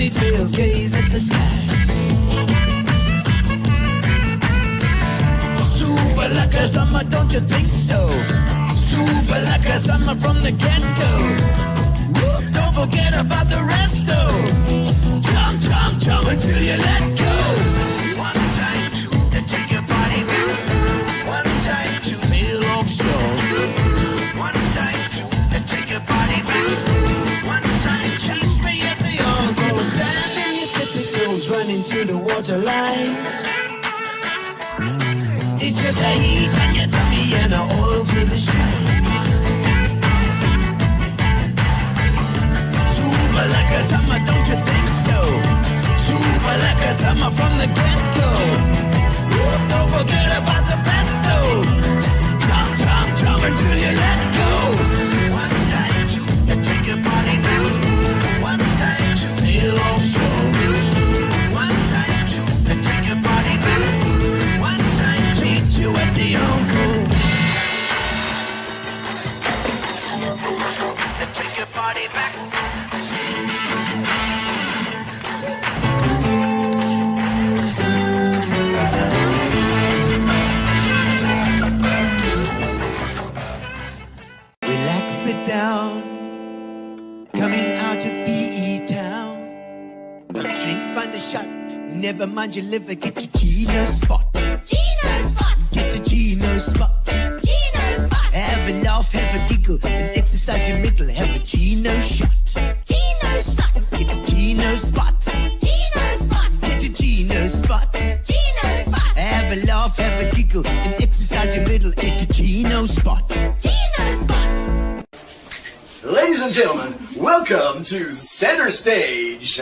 ponytails gaze at the sky. Super like a summer, don't you think so? Super like a summer from the get-go. Don't forget about the resto. Jump, jump, jump until you let go. One time, two, to take your body back. One time, two, sail offshore. One time, two, to take your body back. One time, two, teach me at the encore. Sand in your tippy toes, running to the waterline. It's just a heat on your tummy and a oil for the shine. Super like a summer, don't you think so? Super like a summer from the get-go. Don't forget about the pesto. Jump, jump, jump until you let go. One time, two, to take your body back. One time, to sail offshore. One time, two, to take your body back. One time, meet you at the encore. To take your body back. Down, coming out of PE town. Got a drink, find a shot. Never mind your liver, get to Gino's spot. Gino spot. Get to Gino's spot. Gino spot. Have a laugh, have a giggle, and exercise your middle. Have a Gino shot. Gino shot. Get to Gino's spot. Gino spot. Get to Gino's spot. Gino spot. Have a laugh, have a giggle, and exercise your middle. Get to Gino's spot. Gino spot. Ladies and gentlemen, welcome to Center Stage.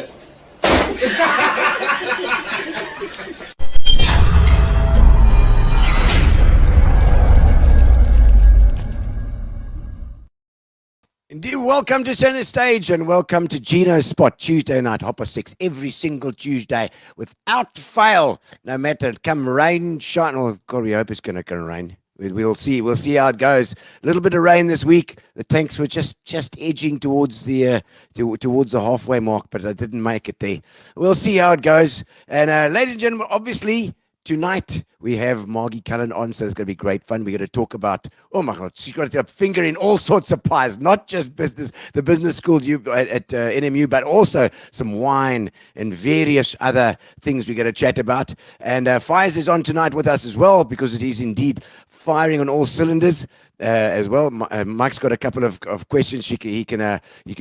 Indeed, welcome to Center Stage and welcome to Gino's Spot, Tuesday night, 6:30, every single Tuesday, without fail, no matter, come rain, shine, oh God, we hope it's going to rain. We'll see how it goes. A little bit of rain this week. The tanks were just edging towards the halfway mark, but I didn't make it there. We'll see how it goes. And ladies and gentlemen, obviously tonight we have Margie Cullen on, so it's going to be great fun. We're going to talk about, oh my God, she's got a finger in all sorts of pies, not just the business school at NMU, but also some wine and various other things we're going to chat about. And Fires is on tonight with us as well, because it is indeed firing on all cylinders as well. Mike's got a couple of questions he can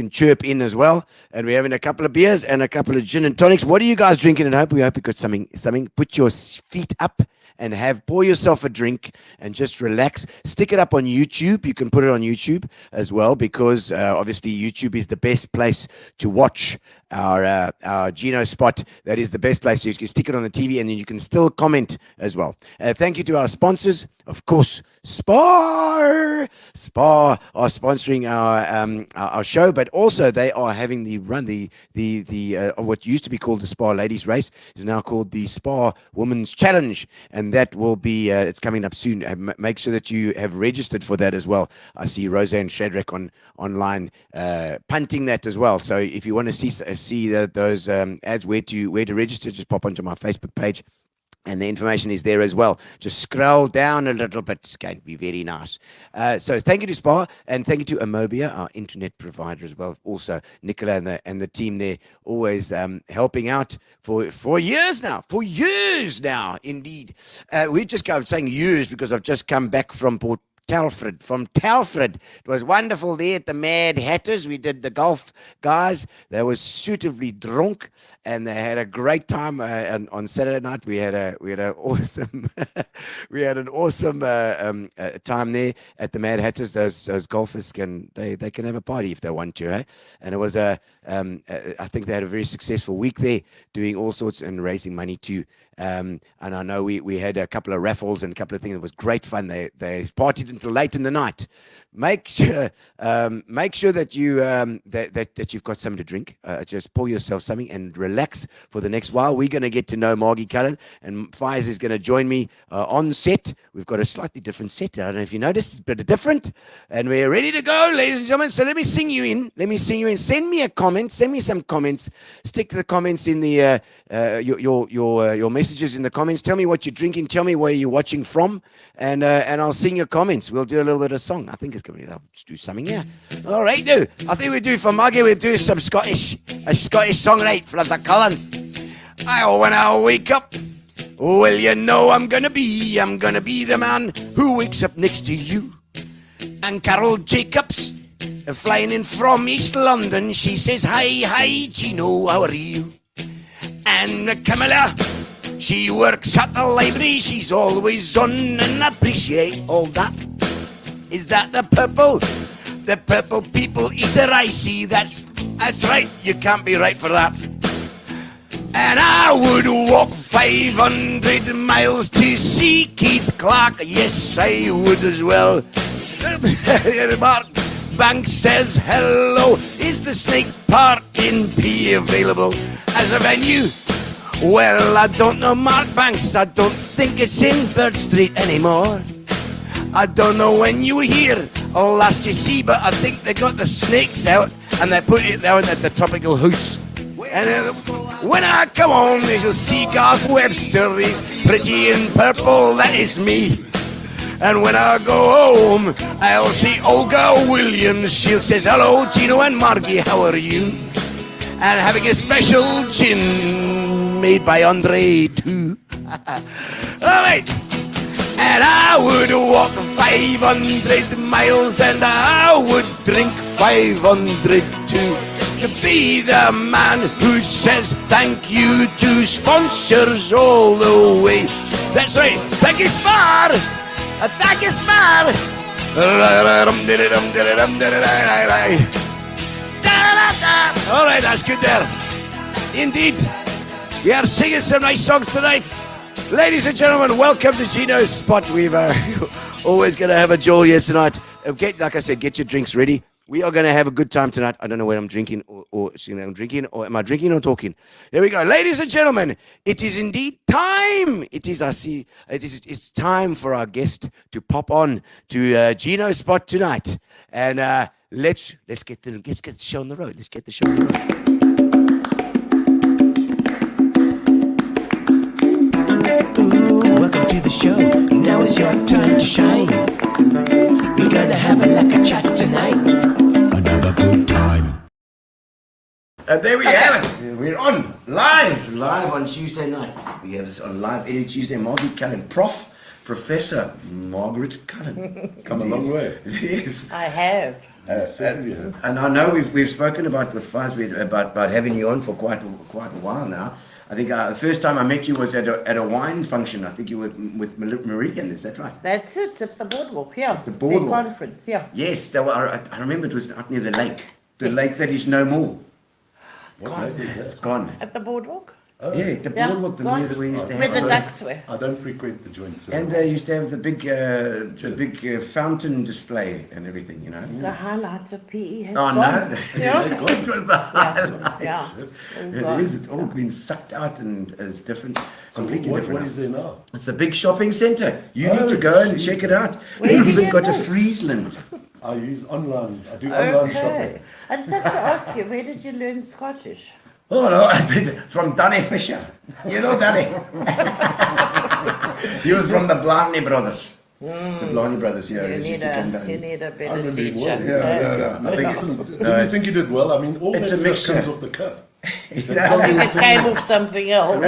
chirp in as well. And we're having a couple of beers and a couple of gin and tonics. What are you guys drinking at home? We hope you got something. Put your feet up and pour yourself a drink and just relax. Stick it up on YouTube. You can put it on YouTube as well, because obviously YouTube is the best place to watch our Gino spot. That is the best place. You can stick it on the TV and then you can still comment as well. Thank you to our sponsors. Of course, Spar are sponsoring our show, but also they are having the what used to be called the Spar Ladies Race is now called the Spar Women's Challenge, and that will be it's coming up soon. Make sure that you have registered for that as well. I see Roseanne Shadrack online punting that as well. So if you want to see those ads, where to register, just pop onto my Facebook page. And the information is there as well. Just scroll down a little bit. It's going to be very nice. So thank you to Spar, and thank you to Amobia, our internet provider as well. Also, Nicola and the team there, always helping out for years now. For years now, indeed. We just go saying years because I've just come back from Telford. It was wonderful there at the Mad Hatters. We did the golf guys. They were suitably drunk, and they had a great time. And on Saturday night, we had an awesome time there at the Mad Hatters. Those golfers can have a party if they want to, eh? And it was I think they had a very successful week there, doing all sorts and raising money to And I know we had a couple of raffles and a couple of things. It was great fun. They partied until late in the night. Make sure that you that you've got something to drink. Just pour yourself something and relax for the next while. We're going to get to know Margie Cullen, and Fires is going to join me on set. We've got a slightly different set. I don't know if you noticed, it's a bit different. And we're ready to go, ladies and gentlemen. So let me sing you in. Send me a comment. Send me some comments. Stick to the comments in the your messages in the comments. Tell me what you're drinking. Tell me where you're watching from, and I'll sing your comments. We'll do a little bit of song. I think it's going to be. I'll do something here. All right, now I think we do for Margie. We'll do some Scottish song, right, for the Cullens. When I wake up, well, you know I'm gonna be the man who wakes up next to you. And Carol Jacobs, flying in from East London, she says, hi, Gino, how are you? And Camilla, she works at the library, she's always on, and I appreciate all that. Is that the purple people eat the rice? That's right, you can't be right for that. And I would walk 500 miles to see Keith Clark. Yes, I would as well. Mark Banks says hello. Is the Snake Park in P available as a venue? Well, I don't know, Mark Banks. I don't think it's in Bird Street anymore. I don't know when you were here or last you see, but I think they got the snakes out and they put it down at the Tropical House. And when I come home, you'll see Garth Webster. He's pretty in purple, that is me. And when I go home, I'll see Olga Williams. She'll says, hello, Gino and Margie, how are you? And having a special gin made by Andre too. All right. And I would walk 500 miles and I would drink 500 too. To be the man who says thank you to sponsors all the way. That's right. Thank you, Spar. Thank you, Spar. All right, that's good there. Indeed. We are singing some nice songs tonight. Ladies and gentlemen, welcome to Gino's Spot. We've always going to have a jewel here tonight. Like I said, get your drinks ready. We are going to have a good time tonight. I don't know where I'm drinking or I'm drinking, or am I drinking or talking? There we go. Ladies and gentlemen, it is indeed time. It's time for our guest to pop on to Gino's Spot tonight. And let's get the show on the road. Let's get the show on the road. Welcome to the show. Now it's your time to shine. We're gonna have a lekker chat tonight. Another good time. And there we have it. We're on live on Tuesday night. We have this on live every Tuesday. Margie Cullen, Professor Margaret Cullen. Come a long way. Yes. I have. And I know we've spoken about with Fabbri about having you on for quite a while now. I think the first time I met you was at a wine function. I think you were with Meridian, is that right? That's it, at the boardwalk, yeah. The boardwalk. The conference, yeah. Yes, I remember it was out near the lake. The lake that is no more. It's gone. At the boardwalk? Oh. Yeah, the boardwalk, near the way we used to Where have. the ducks were. I don't frequent the joint. So And they used to have the big fountain display and everything, you know. The highlights of PE has Oh gone. no, Yeah. it was the highlight. Yeah. It is. It's all been sucked out and is different, completely different. what is there now? It's a big shopping centre. You need to go and check it out. Where They've do even you got a go? Friesland. I use online. I do online shopping. Okay. I just have to ask you, where did you learn Scottish? Oh no, I did from Danny Fisher. You know Danny? He was from the Blarney Brothers. The Blarney Brothers, yeah. You he need used to come down. a I better remember it teacher. well. Yeah, no. I think Listen, do no, you it's- think you did well? I mean, all it's that a stuff mixture. comes off the cuff. I think it came off something else.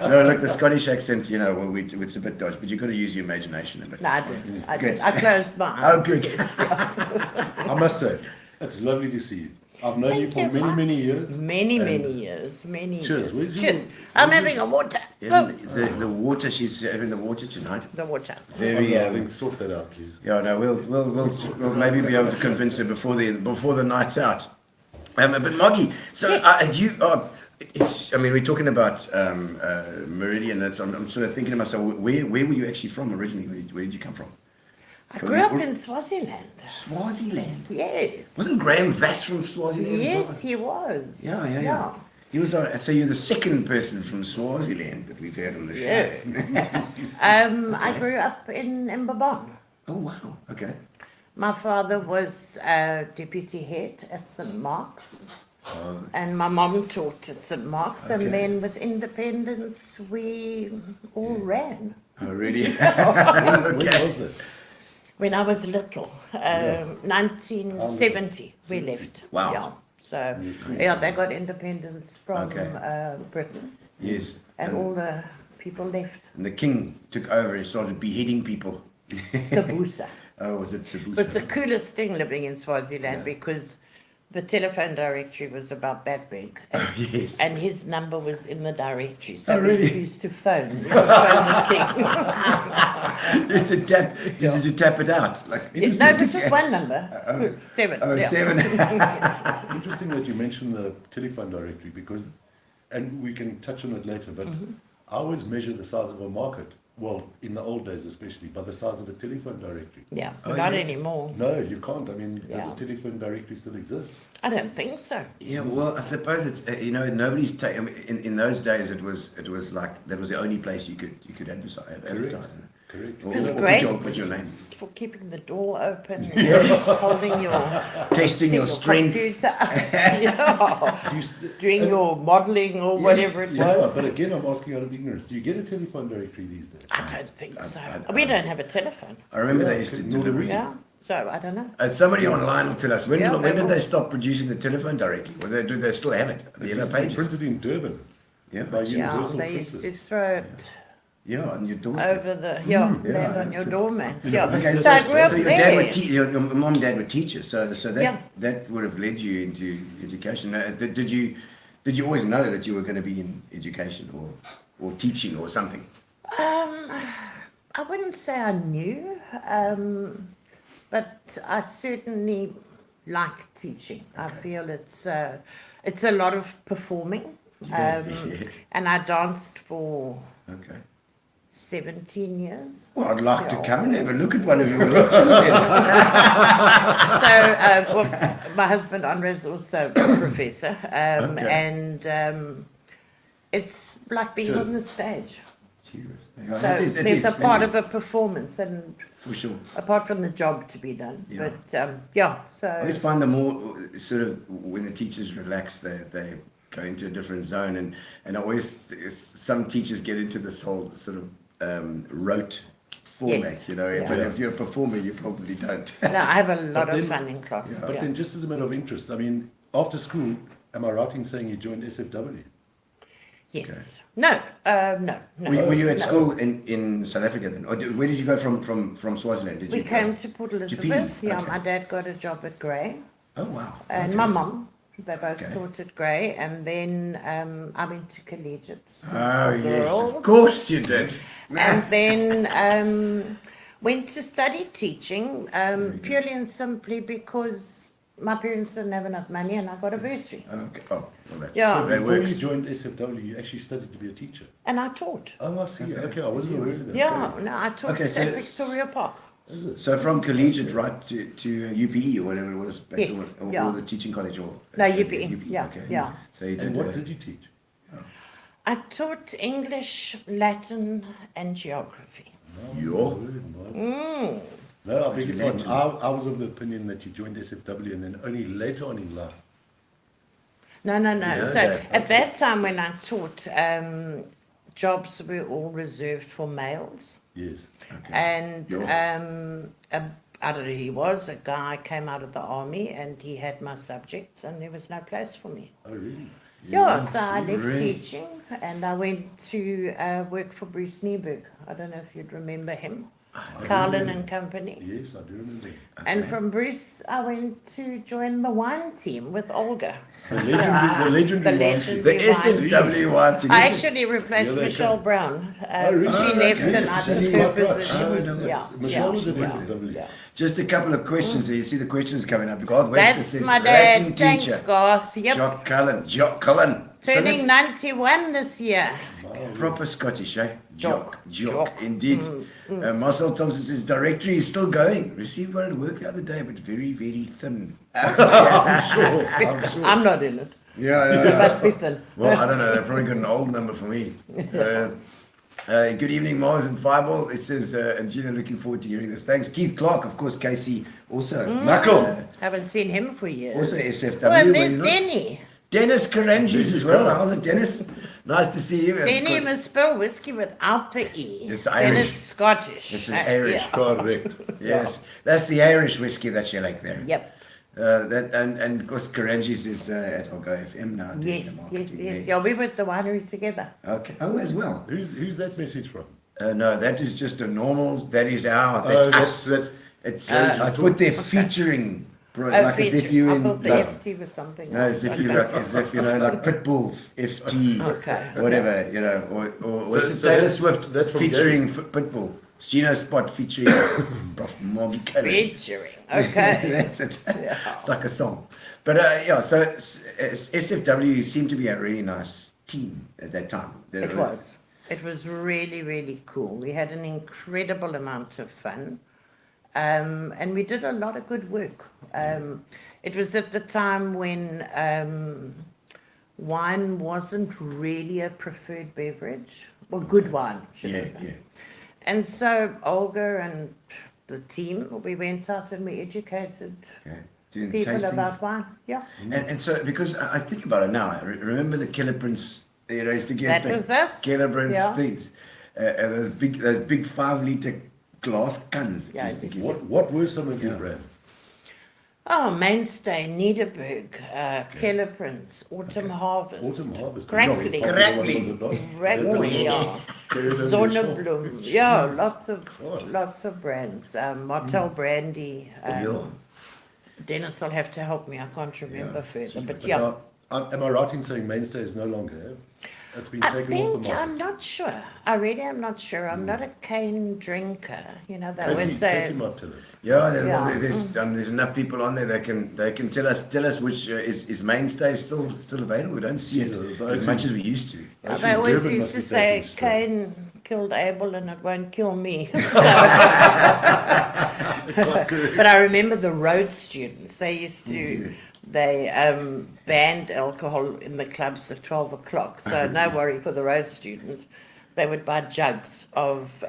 No, look, the Scottish accent, you know, it's a bit dodgy, but you've got to use your imagination a bit. No, I didn't. I Good. didn't. I closed my eyes. Oh, good. I must say, it's lovely to see you. I've known you for many years. Many And years. Cheers. Where's Cheers. your- I'm having a water. Yeah, Look. the water, she's having the water tonight. The water. Very, I think sort that out, please. yeah, no, we'll maybe be able to convince her before the night's out. But Margie, so I mean, we're talking about Meridian. I'm sort of thinking to myself, where were you actually from originally? Where did you come from? I grew up in Swaziland. Swaziland. Yes. Wasn't Graham Vass from Swaziland? Yes, as he was. well? Yeah. He was. So you're the second person from Swaziland that we've had on the show. Yes. I grew up in Mbabane. Oh wow. Okay. My father was deputy head at St. Mark's. And my mom taught at St. Mark's, Okay. and then with independence, we all ran. Oh really? When was that? When I was little, 1970, we left. Wow. Yeah. So, yeah, they got independence from Okay. Britain, Yes. and all the people left. And the king took over and started beheading people. Sabusa. Oh, was it Sabusa? It was the coolest thing living in Swaziland because the telephone directory was about that big. And, Yes. and his number was in the directory. So Oh, really? we used to phone. We would phone the king. Did you tap it out? Like, No, it was just one number. 7. oh, yeah. 7. Interesting that you mentioned the telephone directory because, and we can touch on it later, but I always measure the size of a market, well, in the old days especially, by the size of a telephone directory. Yeah, Oh, not yeah. anymore. No, you can't. I mean, Yeah. does a telephone directory still exist? I don't think so. Yeah, well, I suppose it's nobody's I mean, in those days it was like that was the only place you could advertise. Correct. Or, It was or great. put your name, For keeping the door open, Yes. holding your testing your strength. computer, yeah. Doing your modelling or whatever it Yeah, was. but again, I'm asking out of ignorance. Do you get a telephone directory these days? I don't think so. I- We don't have a telephone. I remember Yeah, they used to nor do deliver. we. Yeah, so I don't know. Somebody online will tell us when Yeah, when they did they will. stop producing the telephone directly? Or do they still have it? The yellow It's been pages. printed in Durban Yeah. by Yeah, Universal they used to Printers. throw it Yeah, on your doorstep. over the land yeah, on your that's it. doormat. Yeah, Okay, so I grew up your dad there. were your mom and dad were teachers, so that Yeah. that would have led you into education. Did you always know that you were going to be in education or teaching or something? I wouldn't say I knew, but I certainly like teaching. I feel it's a lot of performing, Yes. and I danced for Okay. 17 years. Well, I'd like to Yeah. come and have a look at one of your lectures then. So, well, my husband Andre is also a professor, Okay. and it's like being Cheers. on the stage. Cheers. So there's a part of a performance, and for sure. apart from the job to be done. Yeah. But yeah, I so always find the more sort of when the teachers relax, they go into a different zone, and I always some teachers get into this whole sort of rote format, Yes. you know. Yeah. But if you're a performer, you probably don't. no, I have a lot But of then- fun in class. Yeah. But Yeah. then, just as a matter of interest, I mean, after school, am I right in saying you joined SFW? Yes. No, no. Were you at no. school in South Africa then, or where did you go from Swaziland? Did We you came go? to Port To Elizabeth. PE? Yeah, Okay. my dad got a job at Grey, Oh wow. and Okay. my mum. They both Okay. taught at Grey, and then I went to collegiate school Oh for yes, girls, of course you did. and then went to study teaching purely and simply because my parents didn't have enough money, and I got a bursary, Okay. Oh, well that's Yeah. that Before works. you joined SFW, you actually studied to be a teacher. and I taught. Oh, I see. Okay, I wasn't aware of that. Yeah, Sorry. no, I taught Okay, so- at Victoria Park. So from collegiate right to UPE or whatever it was back Yes, to, or yeah. the teaching college or No, UPE, yeah, Okay. yeah. So you did. And what did you teach? I taught English, Latin, and geography. Yo. No, I beg your pardon. I was of the opinion that you joined SFW and then only later on in life. No. Yeah, So yeah, at that time when I taught, jobs were all reserved for males. Yes. And Yeah. I don't know who he was, a guy came out of the army and he had my subjects and there was no place for me. Oh, really? Yeah, so I left really? teaching and I went to work for Bruce Nieberg. I don't know if you'd remember him. Carlin and Company. Yes, I do remember. And from Bruce, I went to join the wine team with Olga. The legendary The one. legend. The SFW one. I actually replaced Yeah, they Michelle come. Brown. really? She Oh, left okay. and I So took she- her Right, right. position. Oh, no, Yeah, Michelle was at yeah. SFW. Yeah. Just a couple of questions here. You see the questions coming up. Garth Webster That's says my Latin dad. Thanks, teacher. Garth. Yep. Jock Cullen. Turning 91 this year. Proper Scottish, eh? Jock. Jock, indeed. Marcel Thompson says, directory is still going. Received one at work the other day, but very, very thin. I'm not in it. Yeah, So it must be thin. Well, I don't know. They probably got an old number for me. Good evening, Mars and Fireball. It says, and Gino, looking forward to hearing this. Thanks, Keith Clark, of course, Casey, also. Knuckle. Haven't seen him for years. Also SFW. Oh, were and you there's not? Denny. Dennis Karangis as well. How's it, Dennis? Nice to see you. And of Denny course, must spell whiskey without the E. It's Then Irish. it's Scottish. It's an Irish. Yeah. Correct. Yes, that's the Irish whiskey that you like there. Yep. That and of course Karangis is at Algo FM now. doing the Yes, marketing there. Yeah, we were at the winery together. Okay. Oh, as well. Who's that message from? No, that is just a normal. That is our. That's us. It's. I put there featuring. Like as if you I in. thought the Like, FT was something no, else. as if you like, as if you know, like Pitbull, FT, Okay. whatever, you know, or what's it, so Taylor that's- Swift that's from featuring Pitbull, Gino Spot featuring Prof. Margie Cullen. Featuring. Okay. That's it. It's like a song. But yeah, so SFW seemed to be a really nice team at that time. It was. It was really, really cool. We had an incredible amount of fun. And we did a lot of good work. It was at the time when wine wasn't really a preferred beverage. Well, good wine, should I Yeah, say. yeah. And so Olga and the team, we went out and we educated Okay. Doing people tastings. about wine. Yeah. And so, because I think about it now, I remember the Keller Prince, you know, used to get That the was us. Keller Prince Yeah. things. And those big 5-liter glass cans. that Yeah, used to it's give. What were some of your brands? Oh, Mainstay, Niederberg, Keller Prince, Autumn Harvest. Autumn Harvest. Crackling. Crackling. Rugby, yeah. Zonneblum, yeah, lots of brands. Martel Brandy. Yeah. Dennis will have to help me. I can't remember further, but yeah. Now, am I right in saying Mainstay is no longer? It's been I taken off the think market. I'm not sure. I really am not sure. I'm not a cane drinker. You know, they always Casey say. might tell us. Yeah, Yeah. there's enough people on there that can tell us which is Mainstay still available. We don't see it Yeah, as much as we used to. Yeah, Actually, they always Durban used must to be say, taking straight. Cain killed Abel and it won't kill me. But I remember the road students, they used to, they banned alcohol in the clubs at 12 o'clock. So no worry for the road students. They would buy jugs of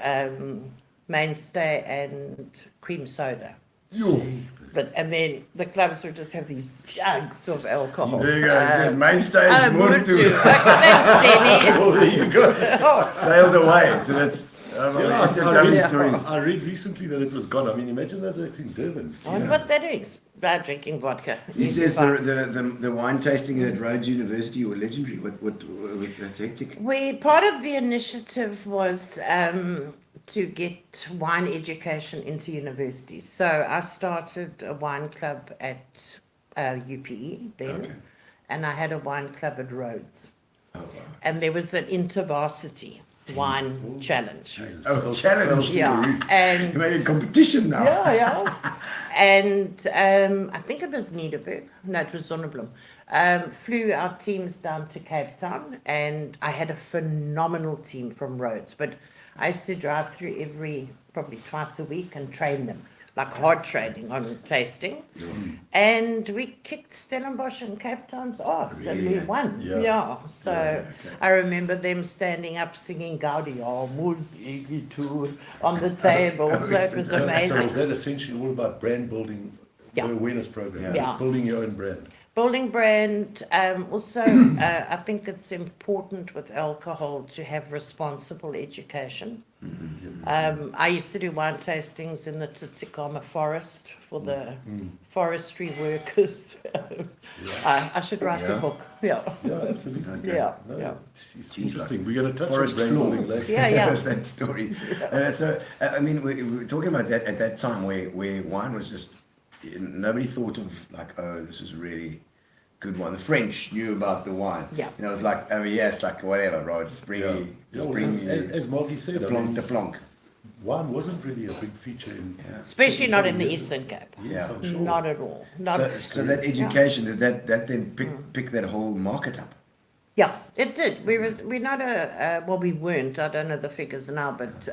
Mainstay and cream soda. And then the clubs would just have these jugs of alcohol. There you go. It says Mainstay is more Murtu. to Thanks, Denny. Oh, there you go. sailed away. So that's SFW stories. I read recently that it was gone. I mean, imagine that's actually in Durban. I wonder what that is. About drinking vodka. He Easy says fun. the wine tasting at Rhodes University were legendary. What that's hectic. Part of the initiative was to get wine education into universities. So I started a wine club at UPE then, Okay. and I had a wine club at Rhodes. Oh, wow. And there was an intervarsity wine challenge. Oh, challenge. Yeah, and You made a competition now. yeah. And I think it was Niederberg. No, it was Zonneblum. Flew our teams down to Cape Town, and I had a phenomenal team from Rhodes. But I used to drive through probably twice a week and train them, like hard training on tasting. And we kicked Stellenbosch and Cape Town's ass, and we Really? won. Yeah. Yeah. So I remember them standing up singing Gaudi, oh, Musik too, on the table. So it was So amazing. is that essentially all about brand building, Yeah. the awareness program, Yeah. building your own brand? Building brand. Also, I think it's important with alcohol to have responsible education. I used to do wine tastings in the Tsitsikamma forest for the forestry workers. I should write a book. Yeah. Yeah, absolutely. Yeah, No, yeah. It's interesting. We're going to touch on Forest brand floor. building later. Yeah, yeah. That's that story. So, I mean, we were talking about that at that time where wine was just, nobody thought of like, oh, this is really good wine. The French knew about the wine. Yeah. You know, it was like, oh, yes, like whatever, right? Just bring Yeah. me, Yeah, just well, bring me as Margie said, the I plonk, mean, the plonk. wine wasn't really a big feature in. Especially not in the 40 years. Eastern Cape. Yes, Yeah. I'm sure. Not at all. Not So that education, that then pick that whole market up. Yeah, it did. We're not we weren't. I don't know the figures now, but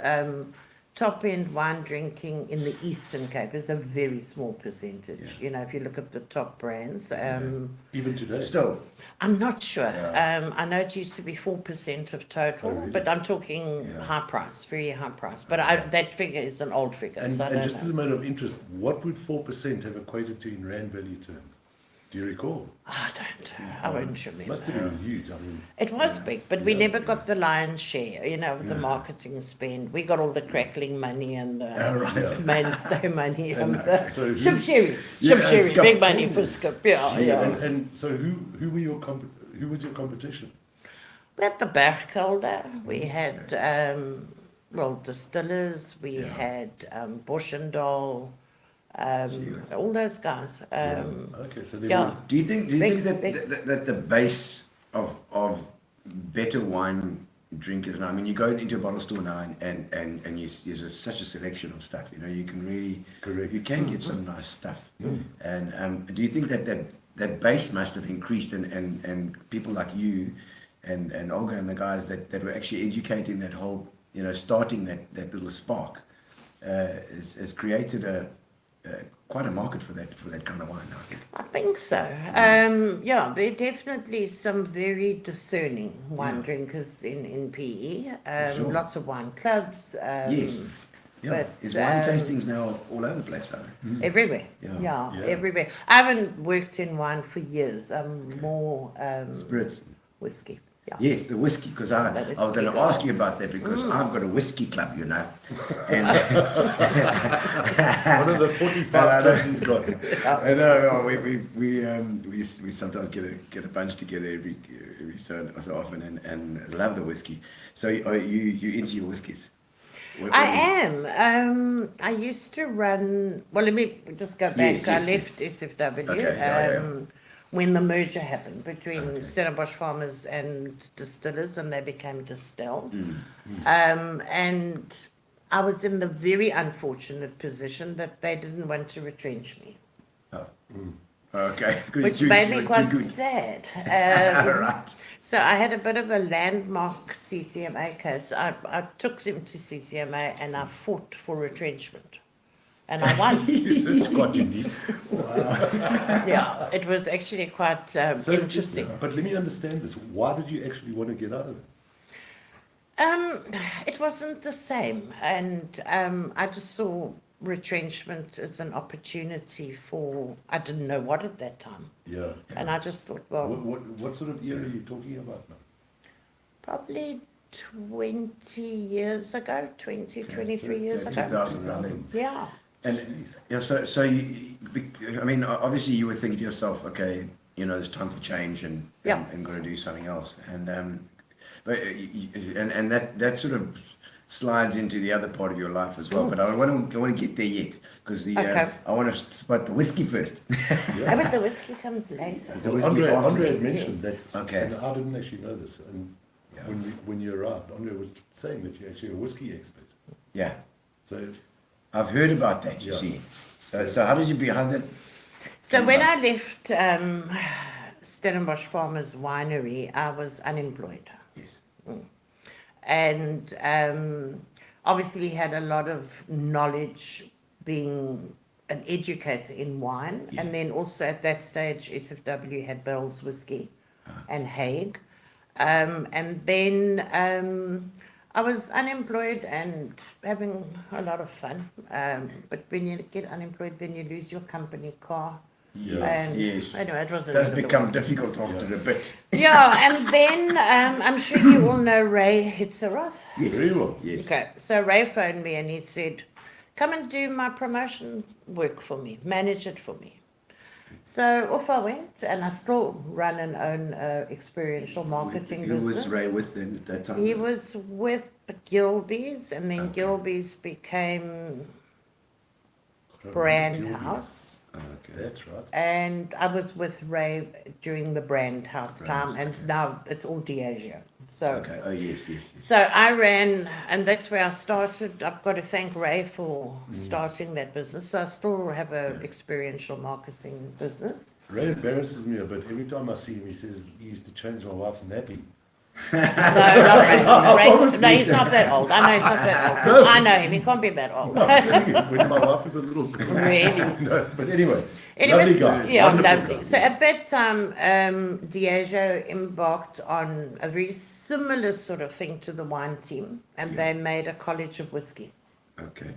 top end wine drinking in the Eastern Cape is a very small percentage. Yeah. You know, if you look at the top brands, Even today. Still, I'm not sure. Yeah. I know it used to be 4% of total, Oh, really? but I'm talking Yeah. high price, very high price. But that figure is an old figure, And, so I and don't just as know. a matter of interest, what would 4% have equated to in rand value terms? Do you recall? I don't. I won't remember. Must have been huge. I mean, It was big, but we Yeah. never got the lion's share, you know, the marketing spend. We got all the crackling money and the mainstay money and the so who- ship sharing, Yeah, big Skip. money for Skip, yeah. and so who were your who was your competition? We had the Bergkelder, we had, distillers, we had Boschendal, all those guys. Okay, so they Yeah. were. Do you think Big, that, big. that the base of better wine drinkers now? I mean, you go into a bottle store now and there's such a selection of stuff. You know, you can really Correct. You can get some nice stuff. And do you think that base must have increased and people like you and Olga and the guys that were actually educating that whole, you know, starting that little spark has created quite a market for that kind of wine now, I think. I think so. Yeah, there are definitely some very discerning wine drinkers in PE. Sure. Lots of wine clubs. Yes. Yeah. but, There's wine um, tastings now all over the place, though. Everywhere. Yeah. Yeah, Yeah. everywhere. I haven't worked in wine for years. I'm more Spirits. whiskey. Yeah. Yes, the whiskey, because I was whiskey going to guy. ask you about that because I've got a whiskey club, you know. And One of the 45 clubs he's got. I know we sometimes get a bunch together every so often and love the whiskey. So are you into your whiskeys? I am. I used to run. Well, let me just go back. Yes, I yes, left SFW Okay, yeah. when the merger happened between Stellenbosch Farmers and Distillers, and they became Distill. And I was in the very unfortunate position that they didn't want to retrench me, Okay. Good, which good, made me good, quite good. sad. Right. So I had a bit of a landmark CCMA case. I took them to CCMA and I fought for retrenchment. And I won. It's quite unique. Yeah, it was actually quite So, interesting. But let me understand this. Why did you actually want to get out of it? It wasn't the same. And I just saw retrenchment as an opportunity for, I didn't know what at that time. Yeah. And I just thought, well, What sort of era are you talking about now? probably 20 years ago, 23 years ago. 2000 around then. Yeah. And yeah, so you, I mean, obviously you would think to yourself, okay, you know, it's time for change and Yeah. and got to do something else. And but and that sort of slides into the other part of your life as well. But I want to get there yet because Okay. I want to spot the whiskey first. Yeah, but the whiskey comes later. The whiskey after. Andre had mentioned that, Okay. and I didn't actually know this. And Yeah. when you arrived, Andre was saying that you're actually a whiskey expert. Yeah, So I've heard about that. You Yeah. see, so how did you behind that? So when I left Stellenbosch Farmers Winery, I was unemployed. Yes. And obviously had a lot of knowledge being an educator in wine. Yeah. And then also at that stage, SFW had Bell's Whiskey and Hague. And then I was unemployed and having a lot of fun. But when you get unemployed, then you lose your company car. Yes, And yes. Anyway, it was a It does little bit become difficult after a bit. Yeah, and then I'm sure you all know Ray Hitzeroth. Yes. Very well. Yes. Okay, so Ray phoned me and he said, come and do my promotion work for me, manage it for me. So off I went, and I still run and own experiential marketing Who business. was Ray with then at that time? He was with the Gilbeys, and then Gilbeys became Brand Gilbey's. House. Okay. That's right. And I was with Ray during the Brand House Brand time, House, and okay. now it's all Diageo. So, Okay. Oh yes, yes. yes. so I ran, and that's where I started. I've got to thank Ray for starting that business. So I still have a experiential marketing business. Ray embarrasses me a bit. Every time I see him, he says he used to change my wife's nappy. No, he's not that old. I know he's not that old. 'Cause I know him. He can't be that old. No, I'm telling you, when my wife was a little girl. Really? No, but anyway, Anyway, lovely guy. yeah, wonderful lovely. guy. So at that time, Diageo embarked on a very similar sort of thing to the wine team, and they made a college of whiskey, Okay.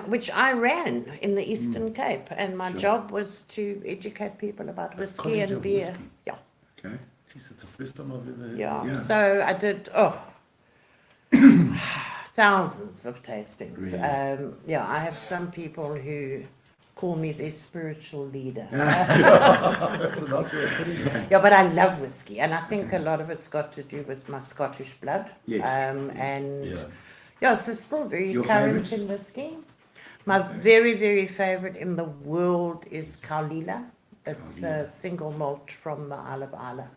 which I ran in the Eastern Cape, and my job was to educate people about whiskey college and of beer. whiskey? Yeah, Okay. Jeez, it's the first time I've ever heard yeah. Yeah. So I did thousands of tastings. Really? Yeah, I have some people who call me their spiritual leader. That's a nice way of putting it. Yeah, but I love whiskey, and I think a lot of it's got to do with my Scottish blood. Yes, And Yeah. yes, it's still very Your current favourites? in whiskey. My very, very favorite in the world is Kaulila. It's a single malt from the Isle of Isla.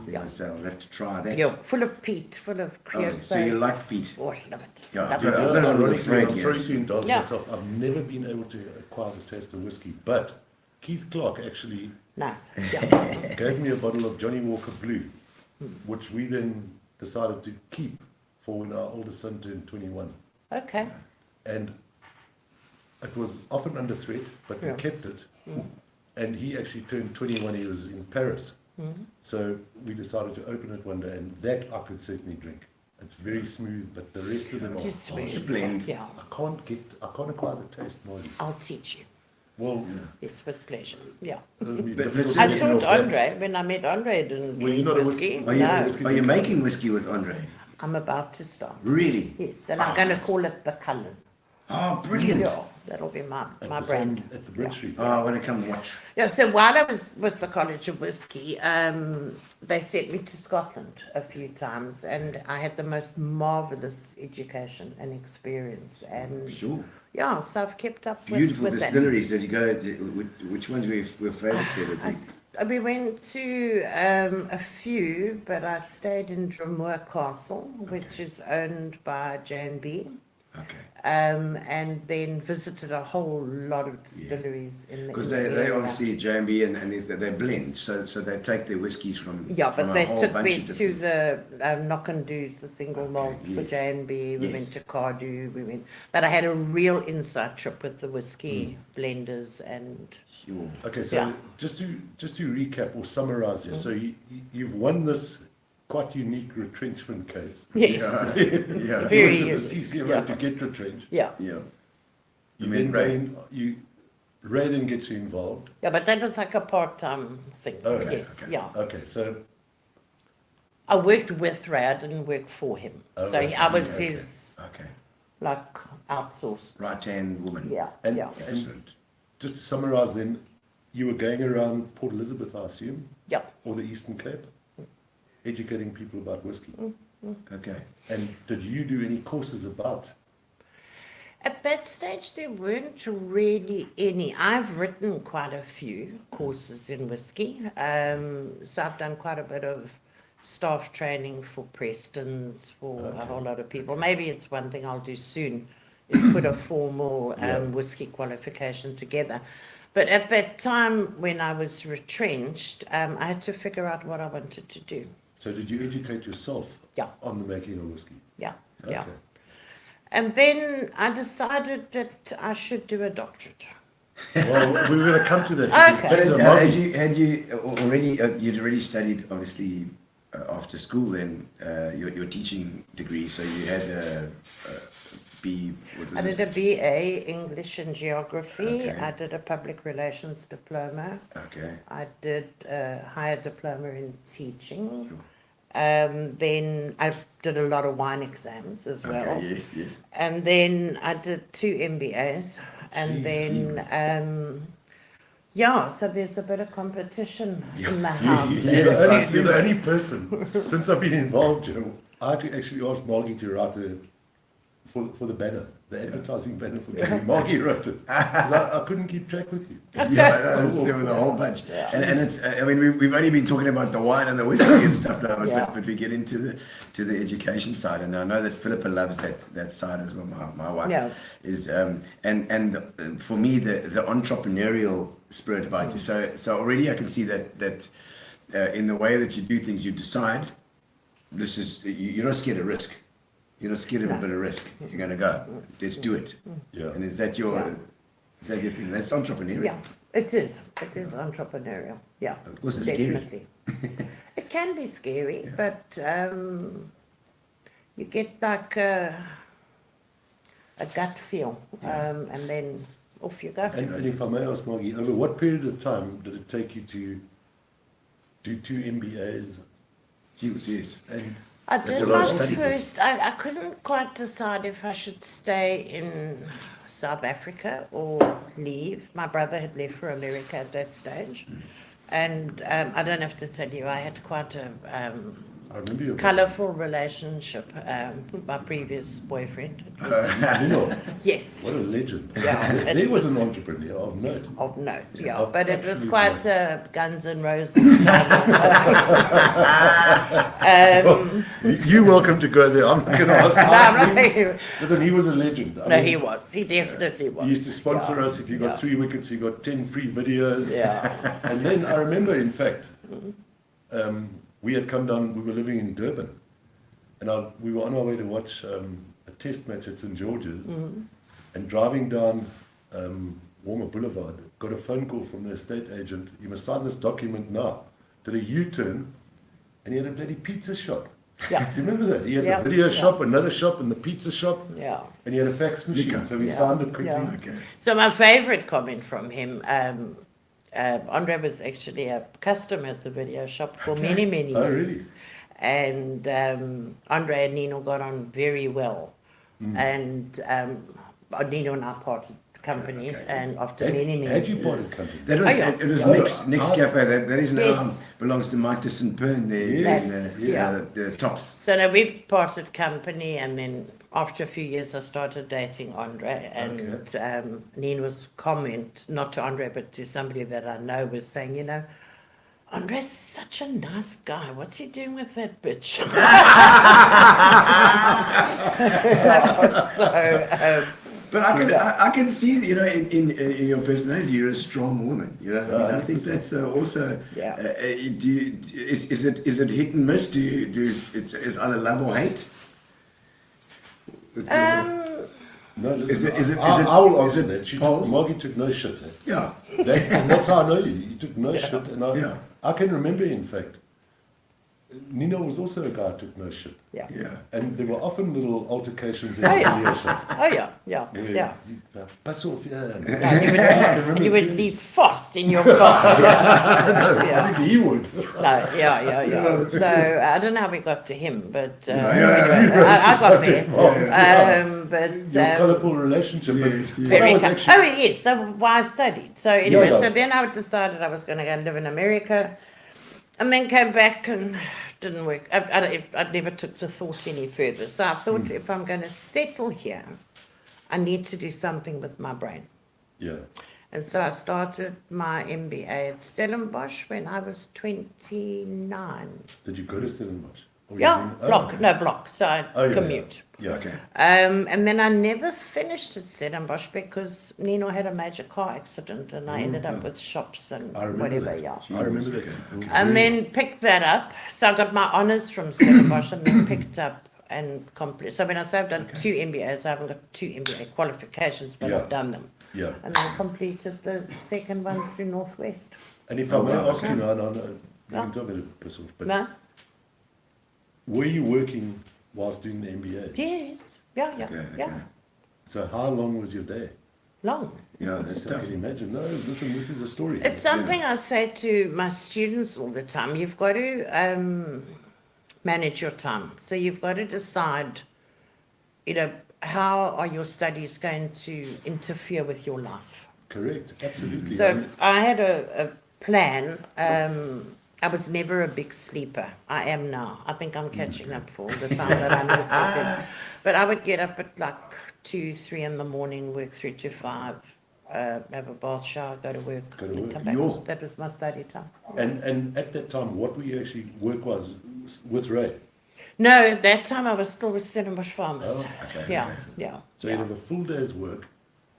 Yes, I'll have to try that. Yeah, full of peat, full of Oh, creosote. so you like peat? Oh, I love it. Yeah, Love yeah. it. I've got a little Ironically, friend, I'm sorry yes. to indulge Yeah. myself. I've never been able to acquire the taste of whiskey, but Keith Clark actually Nice. Yeah. gave me a bottle of Johnny Walker Blue, which we then decided to keep for when our oldest son turned 21. Okay. And it was often under threat, but we Yeah. kept it. And he actually turned 21, he was in Paris. So we decided to open it one day, and that I could certainly drink. It's very smooth, but the rest of them are Just harsh. smooth. blend. Yeah. I can't acquire the taste, Margie. I'll teach you. Well, Yes, with pleasure. Yeah. it'll be But difficult listen, to I get taught off that. Andre when I met Andre. I didn't Were you drink not a whiskey. whiskey- No, Are you making whiskey with Andre? I'm about to start. Really? Yes, and I'm going to call it the Cullen. Oh, brilliant. Yeah, that'll be my At my the brand. same- At the Bridge Street. Oh, I want to come watch. Yeah, so while I was with the College of Whiskey, they sent me to Scotland a few times, and I had the most marvelous education and experience. And Sure. yeah, so I've kept up with, Beautiful with that. distilleries. Did you go? Which ones were favourites there? with We went to a few, but I stayed in Drummoor Castle, which is owned by J&B. Okay. And then visited a whole lot of distilleries in the Because in the they area. obviously J&B and they blend, so they take their whiskies from Yeah, from but a they whole took bunch me of to different. the Knock and Do's, the single malt for yes. J&B. We Yes. went to Cardew. But I had a real inside trip with the whiskey blenders and Sure. Okay, so Yeah. just to recap or summarize here, so you've won this quite unique retrenchment case. Yeah. Yeah. Very You went to the unique, CCMA yeah. to get retrenched. yeah. Yeah. You met then Ray. go in, Ray then gets you involved. Yeah, but that was like a part-time thing. Okay, Yes, okay. yeah. Okay, so I worked with Ray. I didn't work for him. Oh, So I I was see, okay. his, Okay. like, outsourced. Right hand woman. Yeah, and, yeah. and just to summarize then, you were going around Port Elizabeth, I assume, Yeah. or the Eastern Cape, educating people about whiskey. Okay. And did you do any courses about? At that stage, there weren't really any. I've written quite a few courses in whiskey. So I've done quite a bit of staff training for Prestons, for a whole lot of people. Maybe it's one thing I'll do soon, is put a formal whiskey qualification together. But at that time, when I was retrenched, I had to figure out what I wanted to do. So did you educate yourself Yeah. on the making of whiskey? Yeah, yeah. Okay. And then I decided that I should do a doctorate. Well, we're going to come to that. Okay. But So, had Margie, you already you'd already studied obviously after school then your teaching degree, so you had a B. What was I did it? a BA English and Geography. Okay. I did a Public Relations Diploma. Okay. I did a higher diploma in teaching. Then I did a lot of wine exams as well. Okay. Yes. Yes. And then I did 2 MBAs. And then, yeah, so there's a bit of competition in the house. you're the only person, since I've been involved, I had to actually ask Margie to write for the banner, the advertising banner for Gary. Margie wrote it. 'Cause I couldn't keep track with you. Yeah, there was a whole bunch, and it's. I mean, we've only been talking about the wine and the whiskey and stuff now, but we get into the education side, and I know that Philippa loves that side as well. My wife Yeah. is, and for me the entrepreneurial spirit about you. So already I can see that in the way that you do things, you decide. You're not scared of risk. You're not scared of a bit of risk. You're going to go. Let's do it. Yeah. And is that your thing? That's entrepreneurial. Yeah, it is. It is entrepreneurial. Yeah, Of course, it's scary. definitely. It can be scary, but you get like a gut feel, and then off you go. And if I may ask, Margie, over what period of time did it take you to do 2 MBAs? Yes. And I That's did a lot my of study. first, I couldn't quite decide if I should stay in South Africa or leave. My brother had left for America at that stage. And I don't have to tell you, I had quite a I remember your colourful relationship with my previous boyfriend. Gino, Yes, what a legend. Yeah, it There was was- an entrepreneur of note. of note, yeah. Of But it was absolute quite note. Guns N' Roses kind of. You're welcome to go there. I'm not going to ask. No, I'm not- Listen, he was a legend. I no, mean, he was. He definitely was. He used to sponsor Yeah, us. If you got yeah. 3 wickets, you got 10 free videos. Yeah. And then I remember, in fact, we had come down, we were living in Durban, and we were on our way to watch a test match at St. George's, and driving down Warmer Boulevard, got a phone call from the estate agent, you must sign this document now. Did a U-turn, and he had a bloody pizza shop. Yeah. Do you remember that? He had Yeah, the video yeah. shop, another shop, and the pizza shop, Yeah. and he had a fax machine, Liquor. so we Yeah, signed it quickly. yeah. Okay. So my favourite comment from him, Andre was actually a customer at the video shop for many, many years. Oh, really? And Andre and Nino got on very well. And Nino and I parted company, and after many, many Had you years. parted company? That was, Oh, yeah. it was Oh, Nick's I- cafe. That is now Yes. belongs to Mike de Pern there. Yes. doing, Yeah. the tops. So now we parted company, and then after a few years, I started dating Andre. And Nino's comment, not to Andre, but to somebody that I know, was saying, you know, Andre's such a nice guy. What's he doing with that bitch? So, But I can see, you know, in your personality, you're a strong woman. You know, what I mean, I think that's also. Yeah. Is it hit and miss? Is either love or hate? No, Is listen, it- I will is answer it that. polls? Margie took no shit. Eh? Yeah. And that's how I know you. You took no shit. And Yeah. I can remember, in fact, Nino was also a guy who took no shit. yeah. Yeah. And there were often little altercations in Oh, the yeah. video shop. Oh, yeah, yeah, Where yeah. you, pass off, yeah. Yeah, you would leave fast in your car. Yeah. I Yeah. think he would. No, yeah. So I don't know how we got to him, but yeah. anyway, I got Subject there. was, But Your colourful relationship. Yes, but yes. that very was com- actually, oh yes, so why I studied. So anyway, Yeah. so then I decided I was going to go and live in America, and then came back and didn't work. I never took the thought any further. So I thought, if I'm going to settle here, I need to do something with my brain. yeah. And so I started my MBA at Stellenbosch when I was 29. Did you go to Stellenbosch? Or you Yeah, didn't? Oh, block, okay. no block, so I Oh, yeah, commute. Yeah. Okay. And then I never finished at Stellenbosch because Nino had a major car accident and I ended up with shops and I remember whatever, that. yeah. I remember that. Okay. And then picked that up. So I got my honours from Stellenbosch and then picked up and complete. So when I say I've done 2 MBAs, I haven't got 2 MBA qualifications, but Yeah. I've done them. Yeah. And then completed the second one through Northwest. And if I may wow, ask you, no, you Yeah. can tell me to piss off, but No? were you working whilst doing the MBA? Yes. Yeah. Okay, Yeah. okay. So how long was your day? Long. Yeah, that's I tough. can imagine. No, listen, this is a story. It's something I say to my students all the time. You've got to manage your time. So you've got to decide, you know, how are your studies going to interfere with your life? Correct, absolutely. So I had a plan. I was never a big sleeper. I am now. I think I'm catching up for all the time that I missed it. But I would get up at like 2, 3 in the morning, work 3 to 5, have a bath, shower, go to work, Go to and work. come back. Yo. That was my study time. And at that time, what were you actually work was with Ray? No, that time I was still with Stellenbosch Farmers. Oh, okay, Yeah, okay. yeah. So yeah. you'd have a full day's work,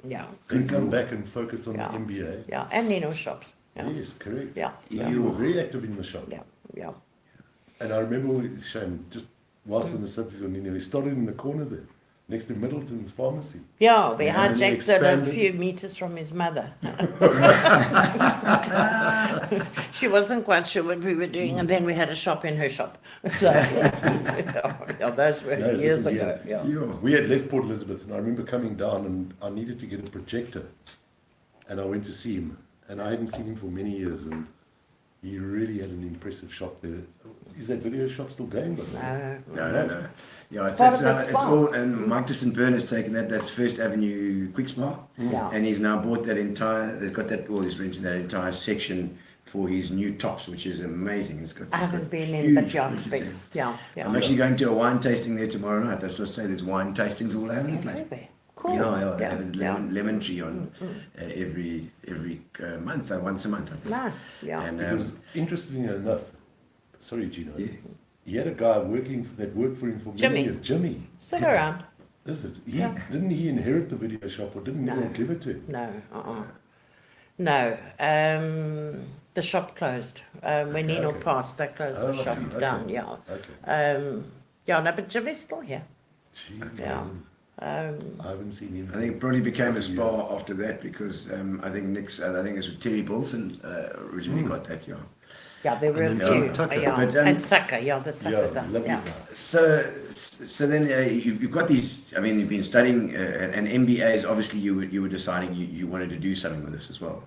Yeah, Then come back and focus on Yeah. the MBA. yeah, and Nino shops. Yeah, Yes, correct. yeah, You were very active in the shop. yeah, yeah. And I remember, Shane, just whilst on the subject of Nino, we started in the corner there, next to Middleton's pharmacy. Yeah, we And then hijacked it a expanded. few meters from his mother. She wasn't quite sure what we were doing, and then we had a shop in her shop. So, yeah, those were No, years listen, ago. yeah. Yeah. We had left Port Elizabeth, and I remember coming down, and I needed to get a projector, and I went to see him, and I hadn't seen him for many years, and he really had an impressive shop there. Is that video shop still going? By the way? No. Yeah, It's part of the it's spa. all, and Mike Burn has taken that. That's First Avenue Quick Spa, Yeah. and he's now bought that entire. They've got that, or he's renting that entire section for his new tops, which is amazing. It's got. I it's haven't got been in, but huge yeah, fridges big. there. Yeah, yeah. I'm actually going to a wine tasting there tomorrow night. That's what I say. There's wine tastings all over the place. Everywhere. Cool. Yeah, they Yeah, have a lemon tree on every month, once a month, I think. Nice. Yeah. And Because interestingly enough, sorry, Gino, yeah. he had a guy that worked for him for many Jimmy. years. Jimmy, Still around? is it? Yeah. Didn't he inherit the video shop, or didn't No. anyone give it to him? No. No. The shop closed. When Nino okay. passed, they closed Oh, the I shop see, okay. down. Yeah. Okay. Yeah. No, but Jimmy's still here. Gee, Yeah. I haven't seen him. I think it probably became a spa after that because I think Nick's, I think it's Terry Bilson originally got that, yeah. Yeah, they were a And few. Tucker. Yeah. But, And Tucker. Yeah, the Tucker. Yeah, done, lovely yeah. guy. So then you've got these, I mean, you've been studying an MBA is obviously you were deciding you wanted to do something with this as well,